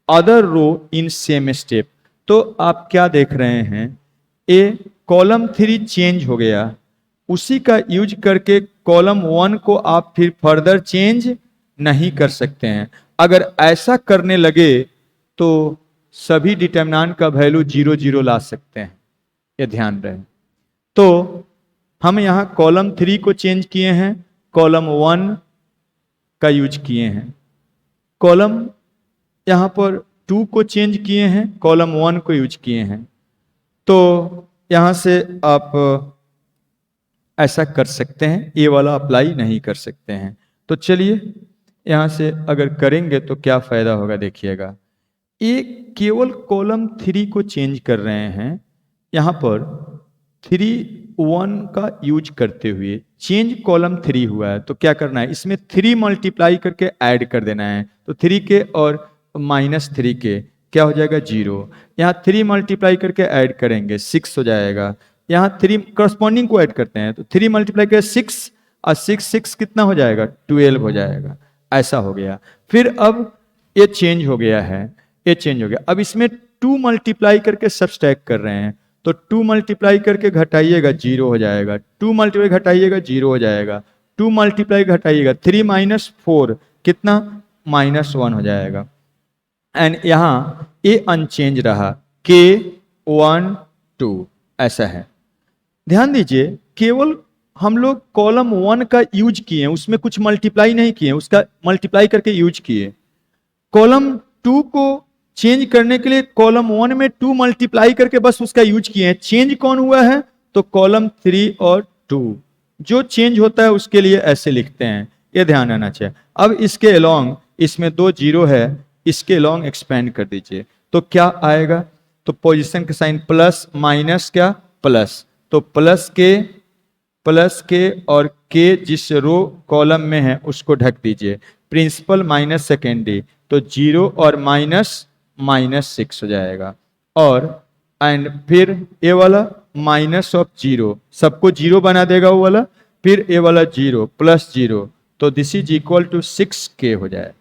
other row in same step. तो आप क्या देख रहे हैं, ए कॉलम 3 चेंज हो गया, उसी का यूज करके कॉलम 1 को आप फिर फर्दर चेंज नहीं कर सकते हैं। अगर ऐसा करने लगे तो सभी डिटरमिनेंट का वैल्यू 0 0 ला सकते हैं, ये ध्यान रहे। तो हम यहां कॉलम 3 को चेंज किए हैं, कॉलम 1 का यूज किए हैं, कॉलम यहां पर 2 को चेंज किए हैं, कॉलम 1 को यूज किए हैं। तो यहां से आप ऐसा कर सकते हैं, ये वाला अप्लाई नहीं कर सकते हैं। तो चलिए यहां से अगर करेंगे तो क्या फायदा होगा देखिएगा, ये केवल कॉलम 3 को चेंज कर रहे हैं, यहां पर 3 1 का यूज करते हुए चेंज कॉलम 3 हुआ है। तो क्या करना है, इसमें 3 मल्टीप्लाई करके ऐड कर देना है, तो 3 के और -3 के क्या हो जाएगा 0। यहाँ 3 मल्टीप्लाई करके ऐड करेंगे 6 हो जाएगा, यहाँ 3 करस्पॉन्डिंग को ऐड करते हैं तो 3 मल्टीप्लाई करके 6 और 6 कितना हो जाएगा 12 हो जाएगा, ऐसा हो गया। फिर अब ये चेंज हो गया है, ये चेंज हो गया, अब इसमें 2 मल्टीप्लाई करके सब्सट्रैक्ट कर रहे हैं, तो 2 मल्टीप्लाई करके घटाइएगा 0 हो जाएगा, 2 मल्टीप्लाई घटाइएगा 0 हो जाएगा, 2 मल्टीप्लाई घटाइएगा 3 - 4 कितना -1 हो जाएगा। एंड यहां ए अनचेंज रहा, के 1 2 ऐसा है। ध्यान दीजिए केवल हम लोग कॉलम 1 का यूज किए, उसमें कुछ मल्टीप्लाई नहीं किए, उसका मल्टीप्लाई करके यूज किए। कॉलम 2 को चेंज करने के लिए कॉलम 1 में 2 मल्टीप्लाई करके बस उसका यूज किए हैं। चेंज कौन हुआ है, तो कॉलम 3 और 2 जो चेंज होता है उसके लिए ऐसे लिखते हैं, ये ध्यान रहना चाहिए। अब इसके अलोंग इसमें 2 0 है, इसके अलोंग एक्सपेंड कर दीजिए तो क्या आएगा, तो पोजीशन का साइन प्लस माइनस क्या प्लस, तो प्लस के और के जिस रो कॉलम में है उसको ढक दीजिए, प्रिंसिपल माइनस सेकेंडरी, तो 0 और -6 हो जाएगा। और एंड फिर ए वाला -0 सबको 0 बना देगा वो वाला, फिर ए वाला 0 +0, तो this is equal to 6k हो जाए।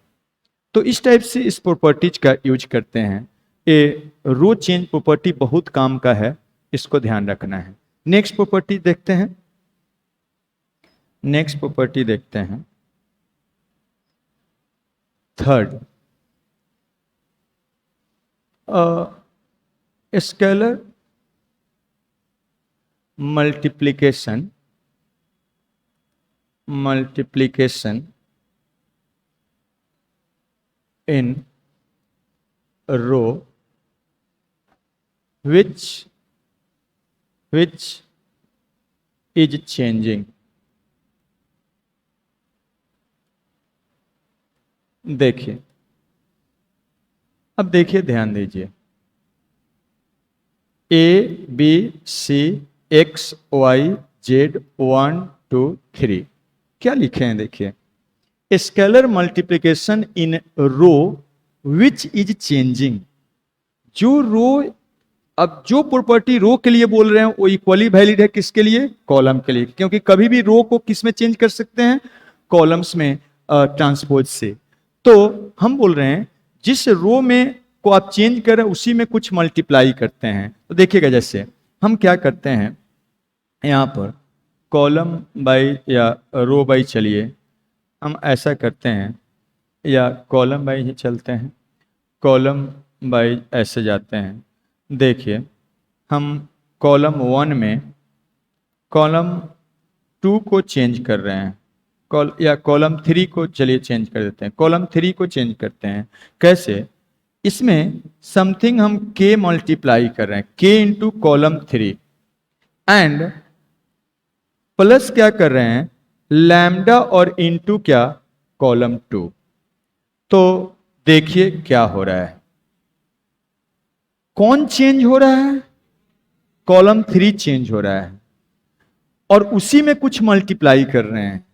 तो इस टाइप से इस प्रॉपर्टीज का यूज करते हैं। ये रो चेंज प्रॉपर्टी बहुत काम का है, इसको ध्यान रखना है। नेक्स्ट प्रॉपर्टी देखते हैं, नेक्स्ट प्रॉपर्टी देखते हैं third, scalar multiplication in row which is changing। देखिए अब देखिए ध्यान दीजिए, ABCXYZ 1 2 3 क्या लिखे हैं देखिए, scalar multiplication in row which is changing. जो रो, अब जो प्रॉपर्टी रो के लिए बोल रहे हैं वो इक्वली वैलिड है किसके लिए, कॉलम के लिए, क्योंकि कभी भी रो को किस में चेंज कर सकते हैं, कॉलम्स में। ट्रांसपोज से। तो हम बोल रहे हैं जिस रो में को आप चेंज कर रहे हैं उसी में कुछ मल्टीप्लाई करते हैं। तो देखिएगा जैसे हम क्या करते हैं यहाँ पर कॉलम बाई या रो बाई, चलिए हम ऐसा करते हैं या कॉलम बाई ही चलते हैं, कॉलम बाई ऐसे जाते हैं। देखिए हम कॉलम 1 में कॉलम 2 को चेंज कर रहे हैं, या कॉलम 3 को चलिए चेंज कर देते हैं, कॉलम 3 को चेंज करते हैं। कैसे? इसमें समथिंग हम k मल्टीप्लाई कर रहे हैं, k into column 3 and plus क्या कर रहे हैं लैम्डा और इंटू क्या कॉलम 2। तो देखिए क्या हो रहा है, कौन चेंज हो रहा है? कॉलम 3 चेंज हो रहा है और उसी में कुछ मल्टीप्लाई कर रहे हैं।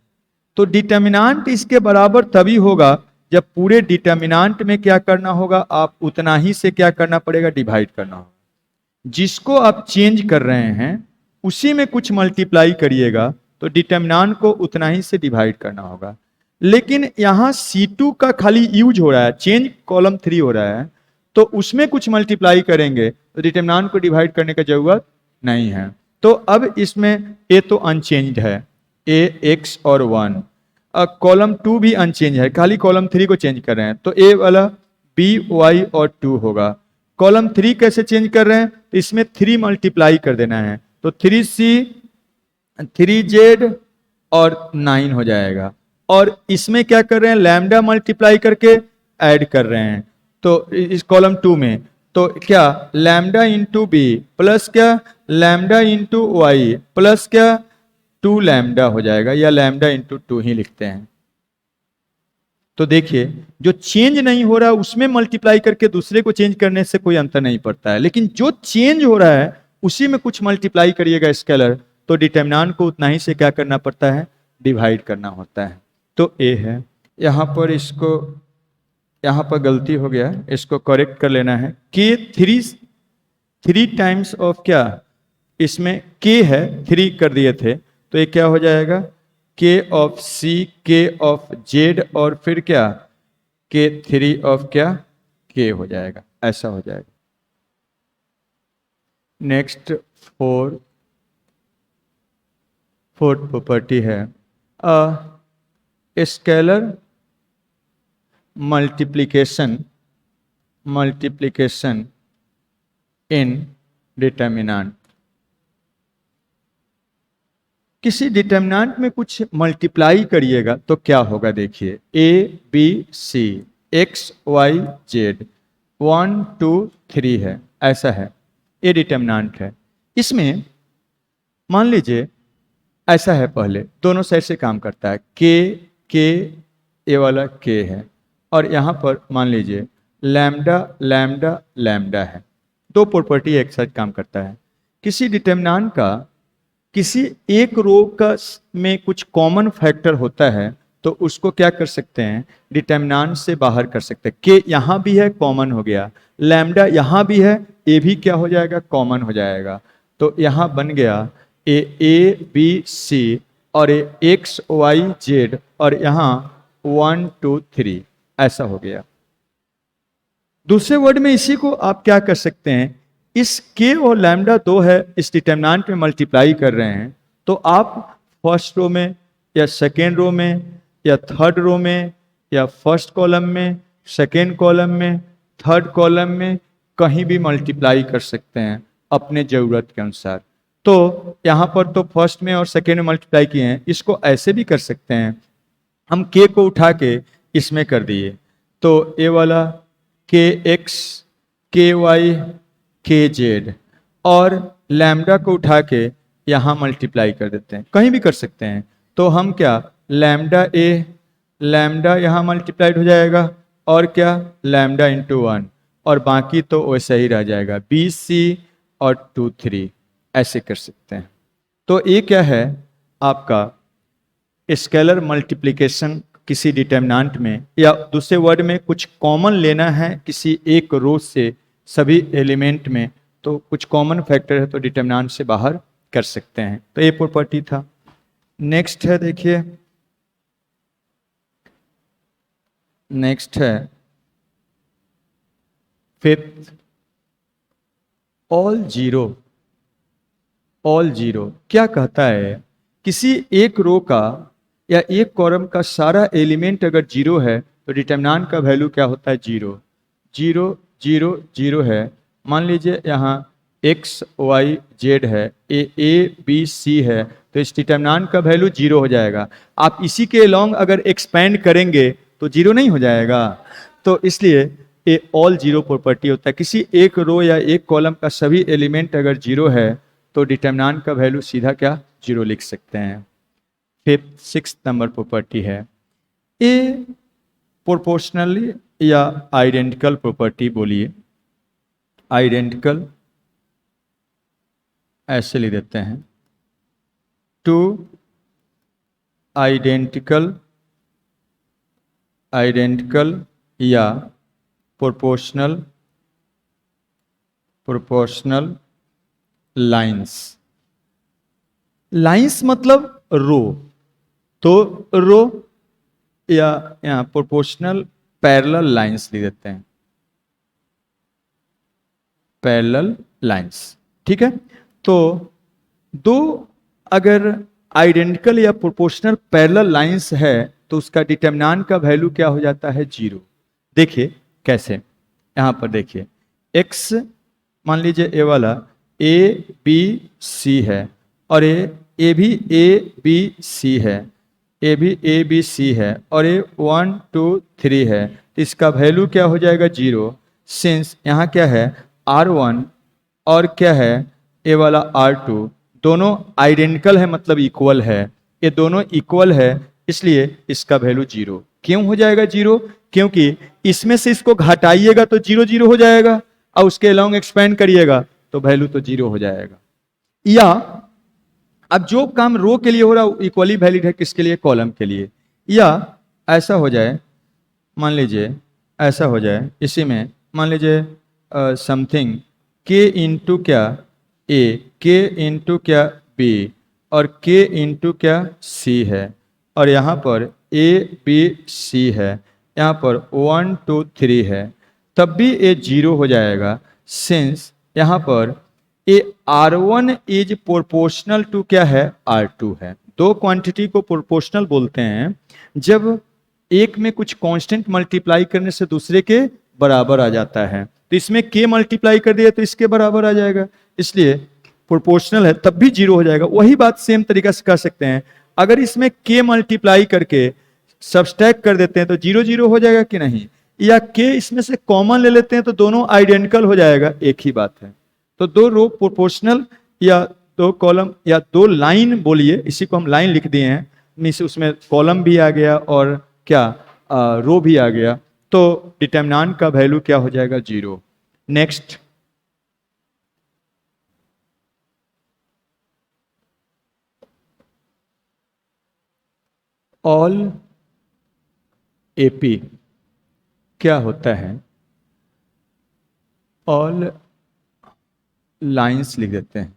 तो डिटर्मिनांट इसके बराबर तभी होगा जब पूरे डिटर्मिनांट में क्या करना होगा, आप उतना ही से क्या करना पड़ेगा, डिवाइड करना होगा। जिसको आप चेंज कर रहे हैं उसी में कुछ मल्टीप्लाई करिएगा तो डिटर्मिनांट को उतना ही से डिवाइड करना होगा। लेकिन यहां C2 का खाली यूज हो रहा है, चेंज कॉलम 3 हो रहा है, तो उसमें कुछ मल्टीप्लाई करेंगे तो डिटर्मिनांट को डिवाइड करने की जरूरत नहीं है। तो अब इसमें ए तो अनचेंज्ड है, ए एक्स और 1, कॉलम 2 भी अनचेंज है, खाली कॉलम 3 को चेंज कर रहे हैं, तो ए वाला बी वाई और 2 होगा। कॉलम 3 कैसे चेंज कर रहे हैं, तो इसमें 3 मल्टीप्लाई कर देना है, तो 3C 3Z और 9 हो जाएगा। और इसमें क्या कर रहे हैं, लैम्डा मल्टीप्लाई करके ऐड कर रहे हैं, तो इस कॉलम 2 में तो क्या लैम्डा इंटू बी प्लस क्या लैम्डा इंटू वाई प्लस क्या 2 लैम्डा हो जाएगा, या लैम्डा इंटू 2 ही लिखते हैं। तो देखिए जो चेंज नहीं हो रहा है उसमें मल्टीप्लाई करके दूसरे को चेंज करने से कोई अंतर नहीं पड़ता है, लेकिन जो चेंज हो रहा है उसी में कुछ मल्टीप्लाई करिएगा स्केलर, तो डिटर्मिनेंट को उतना ही से क्या करना पड़ता है, डिवाइड करना होता है। तो ए है, यहां पर इसको, यहां पर गलती हो गया, इसको करेक्ट कर लेना है। के 3 टाइम्स ऑफ क्या, इसमें के है 3 कर दिए थे, तो ये क्या हो जाएगा के ऑफ सी, के ऑफ जेड और फिर क्या के 3 ऑफ क्या के हो जाएगा, ऐसा हो जाएगा। नेक्स्ट फोर्थ प्रॉपर्टी है स्केलर मल्टीप्लिकेशन इन डिटर्मिनेंट। किसी डिटर्मिनेंट में कुछ मल्टीप्लाई करिएगा तो क्या होगा, देखिए A B C X Y Z 1 2 3 है, ऐसा है, ये डिटर्मिनेंट है। इसमें मान लीजिए ऐसा है, पहले दोनों साइड से काम करता है, के ये वाला के है और यहां पर मान लीजिए लैम्डा लैम्डा लैम्डा है, दो प्रॉपर्टी एक साथ काम करता है। किसी डिटर्मिनेंट का किसी एक रो का में कुछ कॉमन फैक्टर होता है तो उसको क्या कर सकते हैं, डिटर्मिनेंट से बाहर कर सकते हैं। के यहां भी है, कॉमन हो गया, लैम्डा यहां भी है, ए भी क्या हो जाएगा, कॉमन हो जाएगा। तो यहां बन गया ए बी सी और ए एक्स वाई जेड और यहां 1 2 3, ऐसा हो गया। दूसरे वर्ड में इसी को आप क्या कर सकते हैं, इस के और लैम्डा 2 है, इस डिटर्मिनेंट में मल्टीप्लाई कर रहे हैं, तो आप फर्स्ट रो में या सेकेंड रो में या थर्ड रो में या फर्स्ट कॉलम में, सेकेंड कॉलम में, थर्ड कॉलम में कहीं भी मल्टीप्लाई कर सकते हैं अपने जरूरत के अनुसार। तो यहां पर तो फर्स्ट में और सेकेंड में मल्टीप्लाई किए हैं, इसको ऐसे भी कर सकते हैं, हम के को उठा के इसमें कर दिए, तो ये वाला के एक्स के वाई के जेड और लैम्डा को उठा के यहां मल्टीप्लाई कर देते हैं, कहीं भी कर सकते हैं। तो हम क्या लैम्डा ए लैम्डा यहां मल्टीप्लाइड हो जाएगा और क्या लैम्डा इंटू 1 और बाकी तो वैसे ही रह जाएगा बी सी और 2 3, ऐसे कर सकते हैं। तो ये क्या है आपका स्केलर मल्टीप्लिकेशन किसी डिटर्मिनेंट में, या दूसरे वर्ड में कुछ कॉमन लेना है किसी एक रो से सभी एलिमेंट में, तो कुछ कॉमन फैक्टर है तो डिटर्मिनेंट से बाहर कर सकते हैं। तो ये प्रॉपर्टी था। नेक्स्ट है देखिए नेक्स्ट है fifth, all zero. All zero क्या कहता है, किसी एक रो का या एक कॉलम का सारा एलिमेंट अगर जीरो है तो डिटरमिनेंट का वैल्यू क्या होता है, जीरो। जीरो जीरो जीरो है। मान लीजिए यहाँ एक्स वाई जेड है, ए बी सी है, तो इस डिटरमिनेंट का वैल्यू जीरो हो जाएगा। आप इसी के लॉन्ग अगर एक्सपेंड करेंगे तो जीरो नहीं हो जाएगा। तो इसलिए ये ऑल जीरो प्रॉपर्टी होता है। किसी एक रो या एक कॉलम का सभी एलिमेंट अगर जीरो है तो डिटरमिनेंट का वैल्यू सीधा क्या, जीरो लिख सकते हैं। फिफ्थ सिक्स नंबर प्रॉपर्टी है ए प्रोपोर्शनली या आइडेंटिकल प्रॉपर्टी। बोलिए आइडेंटिकल, ऐसे लिख देते हैं, टू आइडेंटिकल, आइडेंटिकल या प्रोपोर्शनल, प्रोपोर्शनल लाइंस। लाइंस मतलब रो, तो रो या यहाँ प्रोपोर्शनल पैरेलल लाइंस लिख देते हैं, पैरेलल लाइंस। ठीक है, तो दो अगर आइडेंटिकल या प्रोपोर्शनल पैरेलल लाइंस है तो उसका डिटरमिनेंट का वैल्यू क्या हो जाता है, जीरो। देखिए कैसे, यहां पर देखिए x, मान लीजिए ए वाला ए बी सी है और ए भी ए बी सी है, ए भी ए बी सी है और ये 1 2 3 है, तो इसका वैल्यू क्या हो जाएगा, जीरो। सिंस यहाँ क्या है R1 और क्या है ए वाला R2, दोनों आइडेंटिकल है मतलब इक्वल है, ये दोनों इक्वल है, इसलिए इसका वैल्यू जीरो। क्यों हो जाएगा जीरो, क्योंकि इसमें से इसको घटाइएगा तो जीरो जीरो हो जाएगा और उसके लॉन्ग एक्सपेंड करिएगा तो वैल्यू तो जीरो हो जाएगा। या अब जो काम रो के लिए हो रहा है इक्वली वैलिड है किसके लिए, कॉलम के लिए। या ऐसा हो जाए, मान लीजिए ऐसा हो जाए, इसी में मान लीजिए समथिंग के इंटू क्या ए, के इंटू क्या बी और के इंटू क्या सी है, और यहाँ पर ए बी सी है, यहाँ पर 1 2 3 है, तब भी ये जीरो हो जाएगा। सिंस यहाँ पर ए R1 इज प्रोपोर्शनल टू क्या है, R2 है। दो क्वांटिटी को प्रोपोर्शनल बोलते हैं जब एक में कुछ कांस्टेंट मल्टीप्लाई करने से दूसरे के बराबर आ जाता है, तो इसमें के मल्टीप्लाई कर दिया तो इसके बराबर आ जाएगा, इसलिए प्रोपोर्शनल है तब भी जीरो हो जाएगा। वही बात सेम तरीका से कर सकते हैं, अगर इसमें के मल्टीप्लाई करके सब्सट्रैक्ट कर देते हैं तो जीरो जीरो हो जाएगा कि नहीं, या के इसमें से कॉमन ले लेते हैं तो दोनों आइडेंटिकल हो जाएगा, एक ही बात है। तो दो रो प्रोपोर्शनल या दो कॉलम या दो लाइन, बोलिए इसी को हम लाइन लिख दिए हैं, मीन्स उसमें कॉलम भी आ गया और क्या रो भी आ गया, तो डिटरमिनेंट का वैल्यू क्या हो जाएगा, जीरो। नेक्स्ट ऑल एपी क्या होता है, ऑल लाइंस लिख देते हैं,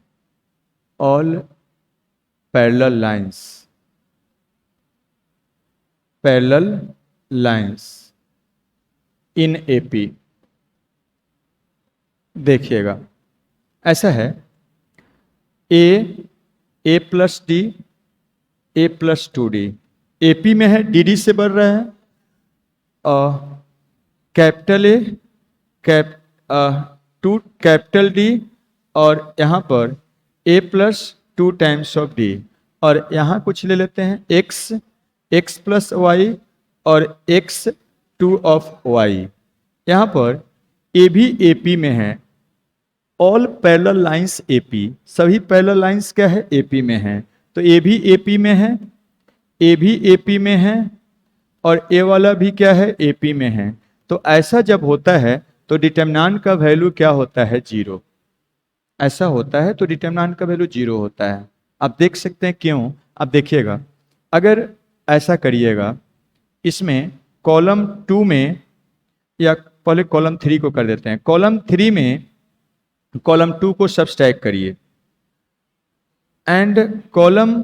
all parallel lines, parallel lines in AP. देखिएगा ऐसा है, A plus D, A plus two D, AP में है, डी डी से बढ़ रहा है, capital A cap two capital D, और यहाँ पर A plus two times of D, और यहाँ कुछ ले लेते हैं एक्स, एक्स प्लस वाई और एक्स टू ऑफ वाई। यहाँ पर ए भी एपी में है, ऑल पैरेलल लाइंस एपी, सभी पैरेलल लाइंस क्या है, एपी में है, तो ए भी एपी में है, ए भी एपी में है और ए वाला भी क्या है, एपी में है। तो ऐसा जब होता है तो डिटरमिनेंट का वैल्यू क्या होता है, जीरो। ऐसा होता है तो डिटरमिनेंट का वैल्यू जीरो होता है। आप देख सकते हैं क्यों, आप देखिएगा, अगर ऐसा करिएगा, इसमें कॉलम 2 में, या पहले कॉलम 3 को कर देते हैं, कॉलम 3 में कॉलम 2 को सब्सट्रैक्ट करिए एंड कॉलम,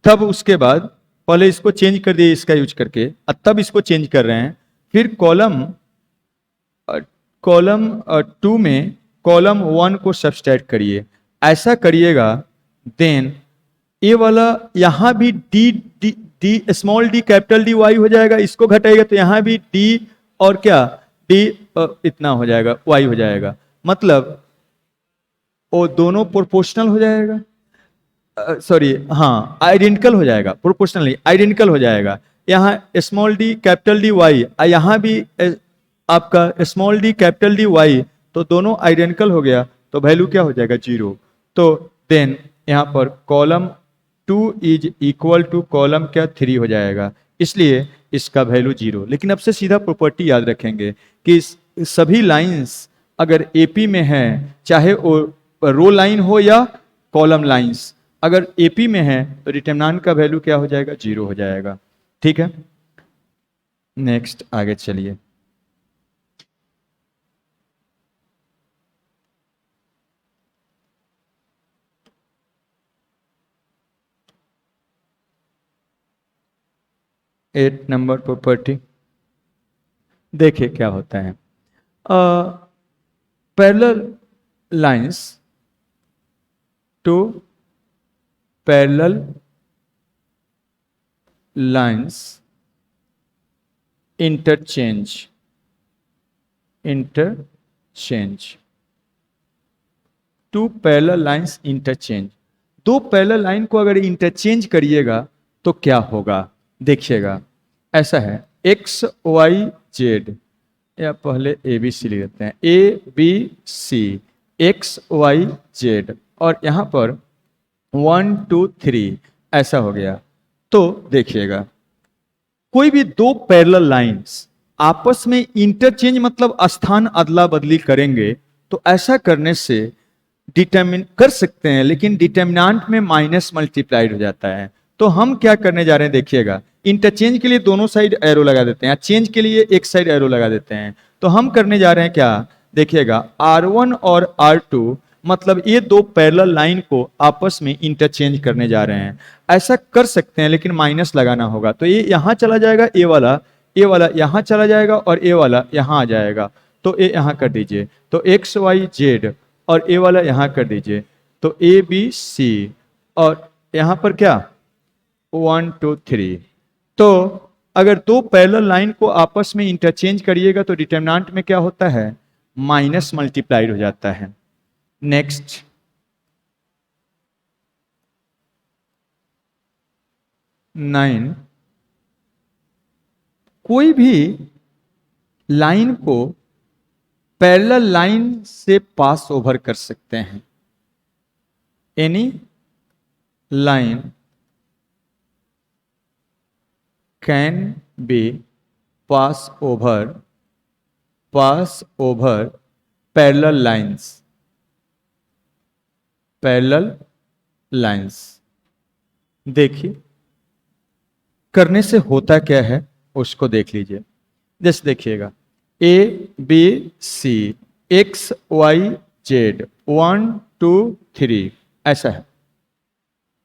तब उसके बाद पहले इसको चेंज कर दिए इसका यूज करके, तब इसको चेंज कर रहे हैं। फिर कॉलम 2 में कॉलम 1 को सब्सट्रैक्ट करिए, ऐसा करिएगा। देन ये वाला यहाँ भी D D D small D capital D Y हो जाएगा, इसको घटाएगा तो यहाँ भी डी और क्या डी इतना हो जाएगा, वाई हो जाएगा। मतलब वो दोनों प्रोपोर्शनल हो जाएगा, सॉरी हाँ आइडेंटिकल हो जाएगा, प्रोपोर्शनल नहीं आइडेंटिकल हो जाएगा। यहाँ small D capital D Y, यहाँ भी आपका small D capital D Y, तो दोनों आइडेंटिकल हो गया, तो वैल्यू क्या हो जाएगा 0। तो देन यहाँ पर column 2 is equal to column क्या 3 हो जाएगा, इसलिए इसका वैल्यू 0। लेकिन अब से सीधा प्रॉपर्टी याद रखेंगे कि सभी लाइंस अगर एपी में है, चाहे वो रो लाइन हो या कॉलम लाइंस, अगर एपी में है तो डिटरमिनेंट का वैल्यू क्या हो जाएगा 0 हो जाएगा। ठीक है, नेक्स्ट आगे चलिए। एट नंबर प्रॉपर्टी देखिए क्या होता है। Parallel lines to parallel lines interchange to parallel lines interchange. दो पैरेलल लाइन को अगर इंटरचेंज करिएगा तो क्या होगा, देखिएगा। ऐसा है एक्स वाई जेड, या पहले ए बी सी लिख देते हैं, A B C X Y Z, और यहां पर 1 2 3 ऐसा हो गया। तो देखिएगा कोई भी दो पैरेलल लाइंस आपस में इंटरचेंज मतलब स्थान अदला बदली करेंगे, तो ऐसा करने से डिटरमिन कर सकते हैं, लेकिन डिटरमिनेंट में माइनस मल्टीप्लाइड हो जाता है। तो हम क्या करने जा रहे हैं देखिएगा, इंटरचेंज के लिए दोनों साइड एरो लगा देते हैं, चेंज के लिए एक साइड एरो लगा देते हैं। तो हम करने जा रहे हैं क्या, देखिएगा R1 और R2 मतलब ये दो पैरेलल लाइन को आपस में इंटरचेंज करने जा रहे हैं। ऐसा कर सकते हैं लेकिन माइनस लगाना होगा। तो ये यहां चला जाएगा, ये वाला यहां चला जाएगा, और ये वाला यहां आ जाएगा। तो ये यहां कर दीजिए, तो एक्स वाई जेड, और ये वाला यहां कर दीजिए, तो ए बी सी, और यहां पर क्या 1 2 3। तो अगर दो पैरेलल लाइन को आपस में इंटरचेंज करिएगा तो डिटरमिनेंट में क्या होता है, माइनस मल्टीप्लाइड हो जाता है। नेक्स्ट, नाइन, कोई भी लाइन को पैरेलल लाइन से पास ओवर कर सकते हैं। Any line can be pass over parallel lines. देखिए करने से होता क्या है उसको देख लीजिए। जैसे देखिएगा A B C X Y Z 1 2 3 ऐसा है।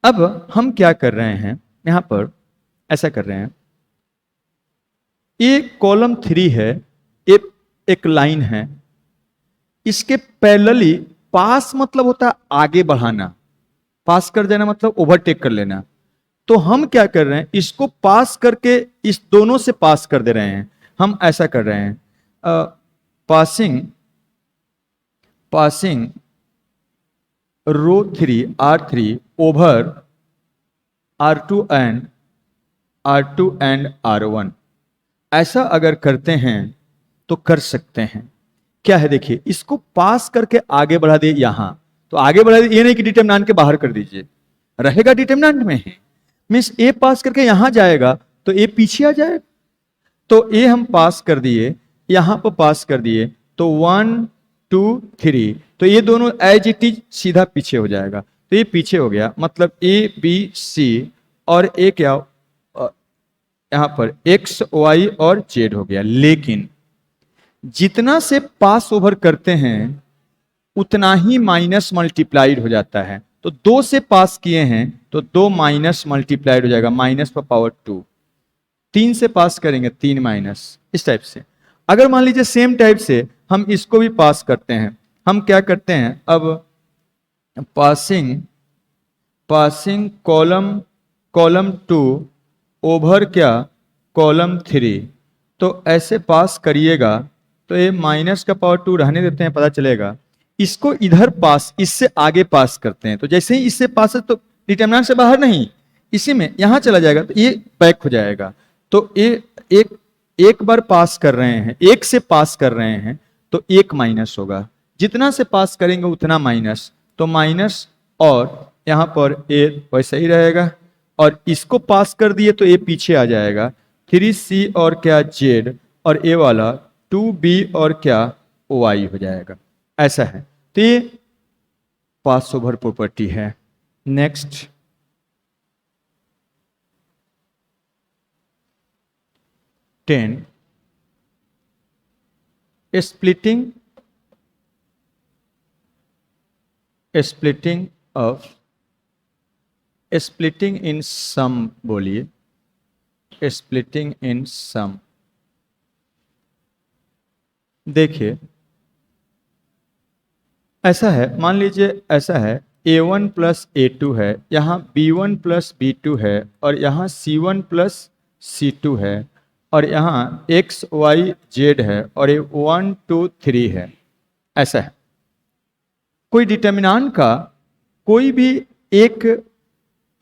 अब हम क्या कर रहे हैं, यहां पर ऐसा कर रहे हैं, ये कॉलम 3 है, एक लाइन है, इसके पैरेलली पास मतलब होता है आगे बढ़ाना, पास कर देना मतलब ओवरटेक कर लेना। तो हम क्या कर रहे हैं, इसको पास करके इस दोनों से पास कर दे रहे हैं। हम ऐसा कर रहे हैं, passing row 3 R3 over R2 and R1। ऐसा अगर करते हैं तो कर सकते हैं। क्या है देखिए, इसको पास करके आगे बढ़ा दिए, यहां तो आगे बढ़ा दिए, ये नहीं कि डिटरमिनेंट के बाहर कर दीजिए, रहेगा डिटरमिनेंट में ही। मीन्स ए पास करके यहां जाएगा तो ए पीछे आ जाएगा। तो ए हम पास कर दिए, यहां पर पास कर दिए, तो 1 2 3, तो ये दोनों एज इट इज सीधा पीछे हो जाएगा। तो ये पीछे हो गया, मतलब ए बी सी, और ए क्या यहां पर एक्स वाई और जेड हो गया। लेकिन जितना से पास ओवर करते हैं उतना ही माइनस मल्टीप्लाइड हो जाता है। तो 2 से पास किए हैं तो 2 माइनस मल्टीप्लाइड हो जाएगा, माइनस पर पावर 2। 3 से पास करेंगे 3 माइनस, इस टाइप से। अगर मान लीजिए सेम टाइप से हम इसको भी पास करते हैं, हम क्या करते हैं अब, पासिंग कॉलम 2 ओवर क्या, कॉलम 3। तो ऐसे पास करिएगा तो ये माइनस का पावर 2 रहने देते हैं, पता चलेगा। इसको इधर पास, इससे आगे पास करते हैं, तो जैसे ही इससे पास है तो डिटरमिनेंट से बाहर नहीं, इसी में यहां चला जाएगा तो ये बैक हो जाएगा। तो ये एक बार पास कर रहे हैं, एक से पास कर रहे हैं तो एक माइनस होगा, जितना से पास करेंगे उतना माइनस, तो माइनस, और यहां पर ए वैसा ही रहेगा, और इसको पास कर दिए तो ए पीछे आ जाएगा, 3c और क्या जेड, और ए वाला 2b और क्या वाई हो जाएगा। ऐसा है, तो ये पास ओवर प्रॉपर्टी है। नेक्स्ट, splitting in sum, बोलिए splitting in sum। देखिए ऐसा है, मान लीजिए ऐसा है, a1 प्लस a2 है, यहाँ b1 प्लस b2 है, और यहाँ c1 प्लस c2 है, और यहाँ x y z है, और ये 1 2 3 है। ऐसा है, कोई डिटर्मिनेंट का कोई भी एक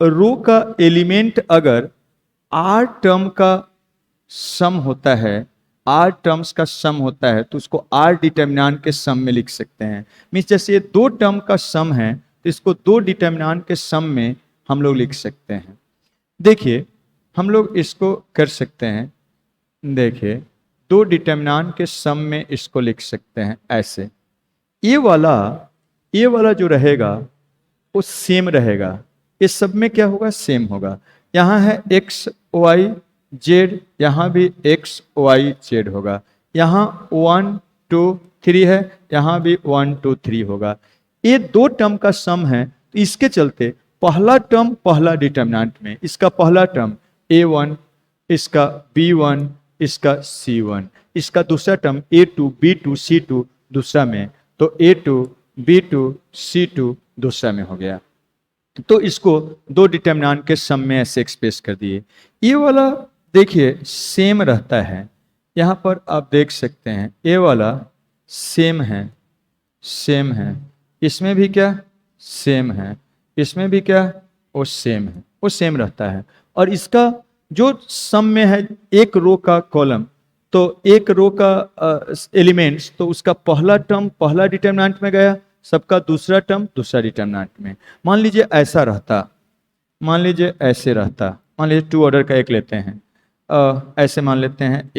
रो का एलिमेंट अगर r टर्म का सम होता है, r टर्म्स का सम होता है, तो उसको r डिटर्मिनेंट के सम में लिख सकते हैं। मीन्स जैसे ये 2 टर्म का सम है तो इसको 2 डिटर्मिनेंट के सम में हम लोग लिख सकते हैं। देखिए हम लोग इसको कर सकते हैं, देखिए 2 डिटर्मिनेंट के सम में इसको लिख सकते हैं ऐसे। ये वाला जो रहेगा वो सेम रहेगा, इस सब में क्या होगा, सेम होगा। यहाँ है x y z, यहाँ भी x y z होगा, यहाँ 1 2 3 है, यहाँ भी 1 2 3 होगा। ये 2 टर्म का सम है, तो इसके चलते पहला टर्म पहला डिटर्मिनेंट में, इसका पहला टर्म a1, इसका b1, इसका c1, इसका दूसरा टर्म a2 b2 c2 दूसरा में, तो a2 b2 c2 दूसरा में हो गया। तो इसको 2 डिटर्मिनेंट के सम में ऐसे एक्सप्रेस कर दिए। ये वाला देखिए सेम रहता है, यहाँ पर आप देख सकते हैं ये वाला सेम है, इसमें भी क्या सेम है, इसमें भी क्या वो सेम है, वो सेम रहता है। और इसका जो सम में है एक रो का कॉलम, तो एक रो का एलिमेंट्स, तो उसका पहला टर्म पहला डिटर्मिनेंट में गया, सबका दूसरा टर्म दूसरा डिटर्मिनेंट में। मान लीजिए ऐसा रहता, मान लीजिए ऐसे रहता, मान लीजिए 2 ऑर्डर का एक लेते हैं, ऐसे मान लेते हैं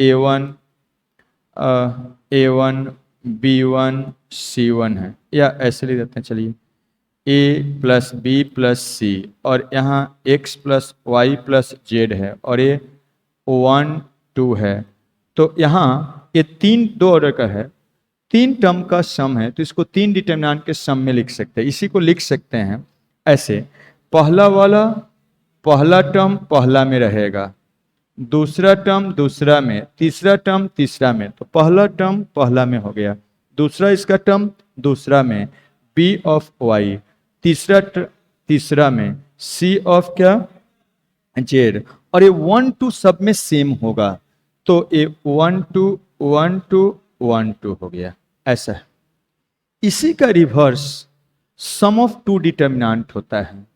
a1 b1 c1 है, या ऐसे लिख देते हैं, चलिए a plus B plus C, और यहाँ x plus Y plus Z है, और ये 1 2 है। तो यहाँ ये 2 ऑर्डर का है, 3 टर्म का सम है, तो इसको 3 डिटर्मिनेंट के सम में लिख सकते हैं। इसी को लिख सकते हैं ऐसे, पहला वाला पहला टर्म पहला में रहेगा, दूसरा टर्म दूसरा में, तीसरा टर्म तीसरा में, तो पहला टर्म पहला में हो गया, दूसरा इसका टर्म दूसरा में, b ऑफ y तीसरा में, c ऑफ क्या z, और ये 1 2 सब में सेम होगा, तो ये 1 2 1 2 1 2 हो गया। ऐसा है, इसी का रिवर्स सम ऑफ 2 डिटर्मिनेंट होता है।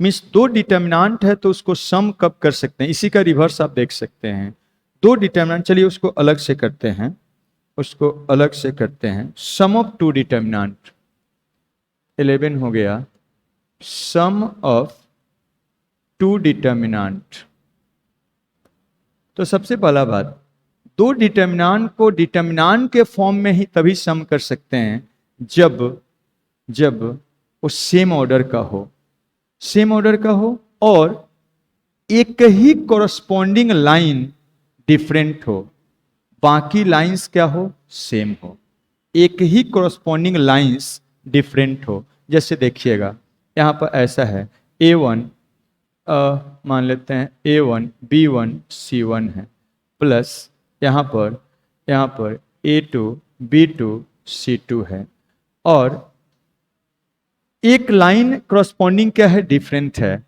मीन्स 2 डिटर्मिनेंट है तो उसको सम कब कर सकते हैं, इसी का रिवर्स आप देख सकते हैं। 2 डिटर्मिनेंट, चलिए उसको अलग से करते हैं, सम ऑफ 2 डिटर्मिनेंट 11 हो गया, सम ऑफ 2 डिटर्मिनेंट। तो सबसे पहला बात, 2 डिटर्मिनेंट को डिटर्मिनेंट के फॉर्म में ही तभी सम कर सकते हैं जब वो सेम ऑर्डर का हो और एक ही कॉरस्पॉन्डिंग लाइन डिफरेंट हो, बाकी लाइंस क्या हो, सेम हो। एक ही कॉरस्पॉन्डिंग लाइंस डिफरेंट हो। जैसे देखिएगा यहाँ पर ऐसा है A1 मान लेते हैं A1 B1 C1 है, प्लस यहाँ पर A2 B2 C2 है, और एक लाइन क्रॉसपॉन्डिंग क्या है, डिफरेंट है,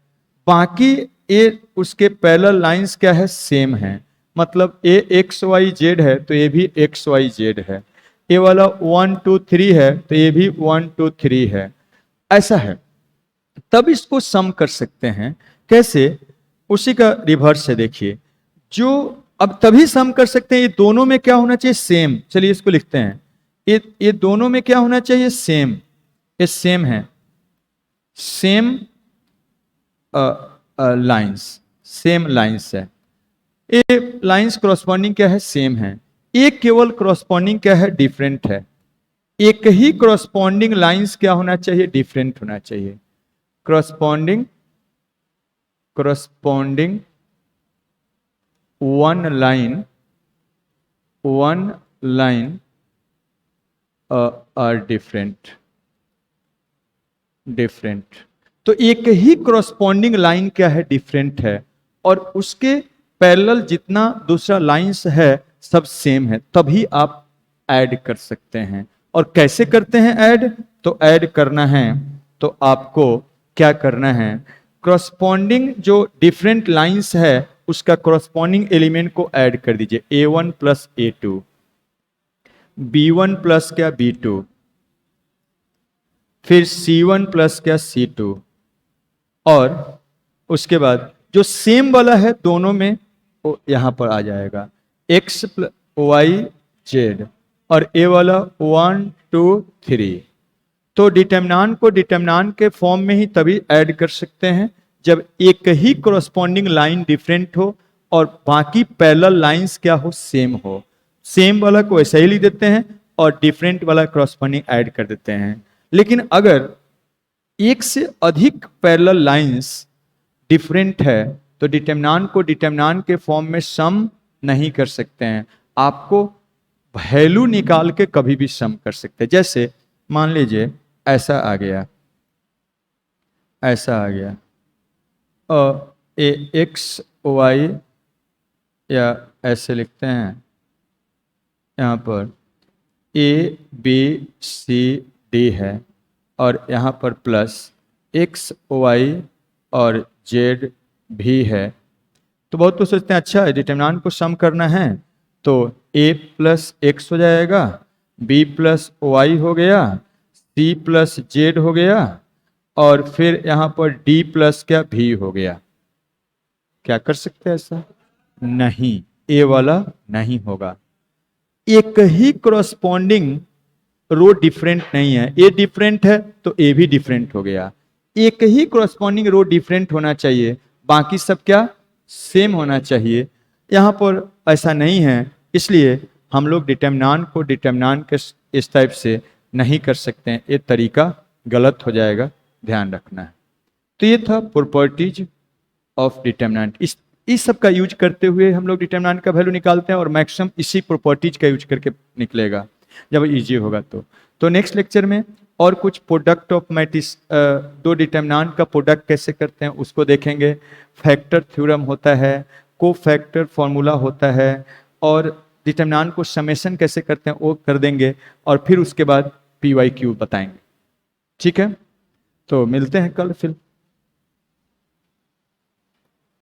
बाकी ए उसके पैरेलल लाइंस क्या है, सेम है। मतलब ए एक्स वाई जेड है तो ये भी एक्स वाई जेड है, ये वाला 1 2 3 है तो ये भी 1 2 3 है, ऐसा है। तब इसको सम कर सकते हैं। कैसे? उसी का रिवर्स है, देखिए। जो अब तभी सम कर सकते हैं, ये दोनों में क्या होना चाहिए, सेम। चलिए इसको लिखते हैं, ये दोनों में क्या होना चाहिए, सेम। ये सेम है, सेम लाइंस, सेम लाइंस है। ये लाइंस क्रॉसपॉन्डिंग क्या है, सेम है। एक केवल क्रॉसपॉन्डिंग क्या है, डिफरेंट है। एक ही क्रॉसपॉन्डिंग लाइंस क्या होना चाहिए, डिफरेंट होना चाहिए। Corresponding one line are different. तो एक ही क्रॉसपॉन्डिंग लाइन क्या है, डिफरेंट है, और उसके पैरेलल जितना दूसरा लाइंस है सब सेम है, तभी आप ऐड कर सकते हैं। और कैसे करते हैं ऐड? तो ऐड करना है तो आपको क्या करना है, क्रॉसपॉन्डिंग जो डिफरेंट लाइंस है उसका क्रॉसपॉन्डिंग एलिमेंट को ऐड कर दीजिए। A1 plus A2, B1 plus क्या B2, फिर C1 प्लस क्या C2, और उसके बाद जो सेम वाला है दोनों में वो यहां पर आ जाएगा, X Y Z, और ए वाला 1 2 3। तो डिटर्मिनेंट को डिटर्मिनेंट के फॉर्म में ही तभी ऐड कर सकते हैं जब एक ही कॉरस्पॉन्डिंग लाइन डिफरेंट हो और बाकी पैरेलल लाइंस क्या हो, सेम हो। सेम वाला को ऐसे ही लिख देते हैं और डिफरेंट वाला कॉरस्पॉन्डिंग ऐड कर देते हैं। लेकिन अगर एक से अधिक पैरेलल लाइंस डिफरेंट है तो डिटर्मिनेंट को डिटर्मिनेंट के फॉर्म में सम नहीं कर सकते हैं, आपको वैल्यू निकाल के कभी भी सम कर सकते हैं। जैसे मान लीजिए ऐसा आ गया, ऐसा आ गया एक्स वाई, या ऐसे लिखते हैं यहाँ पर ए बी सी डी है, और यहाँ पर प्लस एक्स वाई और जेड भी है। तो बहुत तो सोचते हैं अच्छा डिटर्मिनेंट को सम करना है तो a प्लस एक्स हो जाएगा, b प्लस वाई हो गया, c प्लस जेड हो गया, और फिर यहाँ पर d प्लस क्या भी हो गया। क्या कर सकते हैं ऐसा? नहीं, a वाला नहीं होगा। एक ही क्रॉसपॉन्डिंग रो डिफरेंट नहीं है, ए डिफरेंट है तो ए भी डिफरेंट हो गया। एक ही क्रॉसपॉन्डिंग रो डिफरेंट होना चाहिए, बाकी सब क्या सेम होना चाहिए। यहाँ पर ऐसा नहीं है, इसलिए हम लोग डिटर्मिनेंट को डिटर्मिनेंट के इस टाइप से नहीं कर सकते हैं, ये तरीका गलत हो जाएगा, ध्यान रखना है। तो ये था प्रॉपर्टीज ऑफ डिटर्मिनेंट। इस सब का यूज करते हुए हम लोग डिटर्मिनेंट का वैल्यू निकालते हैं, और मैक्सिमम इसी प्रॉपर्टीज का यूज करके निकलेगा जब इजी होगा। तो नेक्स्ट लेक्चर में और कुछ प्रोडक्ट ऑफ मैट्रिक्स, दो डिटर्मिनेंट का प्रोडक्ट कैसे करते हैं उसको देखेंगे। फैक्टर थ्योरम होता है, को फैक्टर फॉर्मूला होता है, और डिटर्मिनेंट को समेशन कैसे करते हैं वो कर देंगे, और फिर उसके बाद PYQ बताएंगे। ठीक है, तो मिलते हैं कल फिर।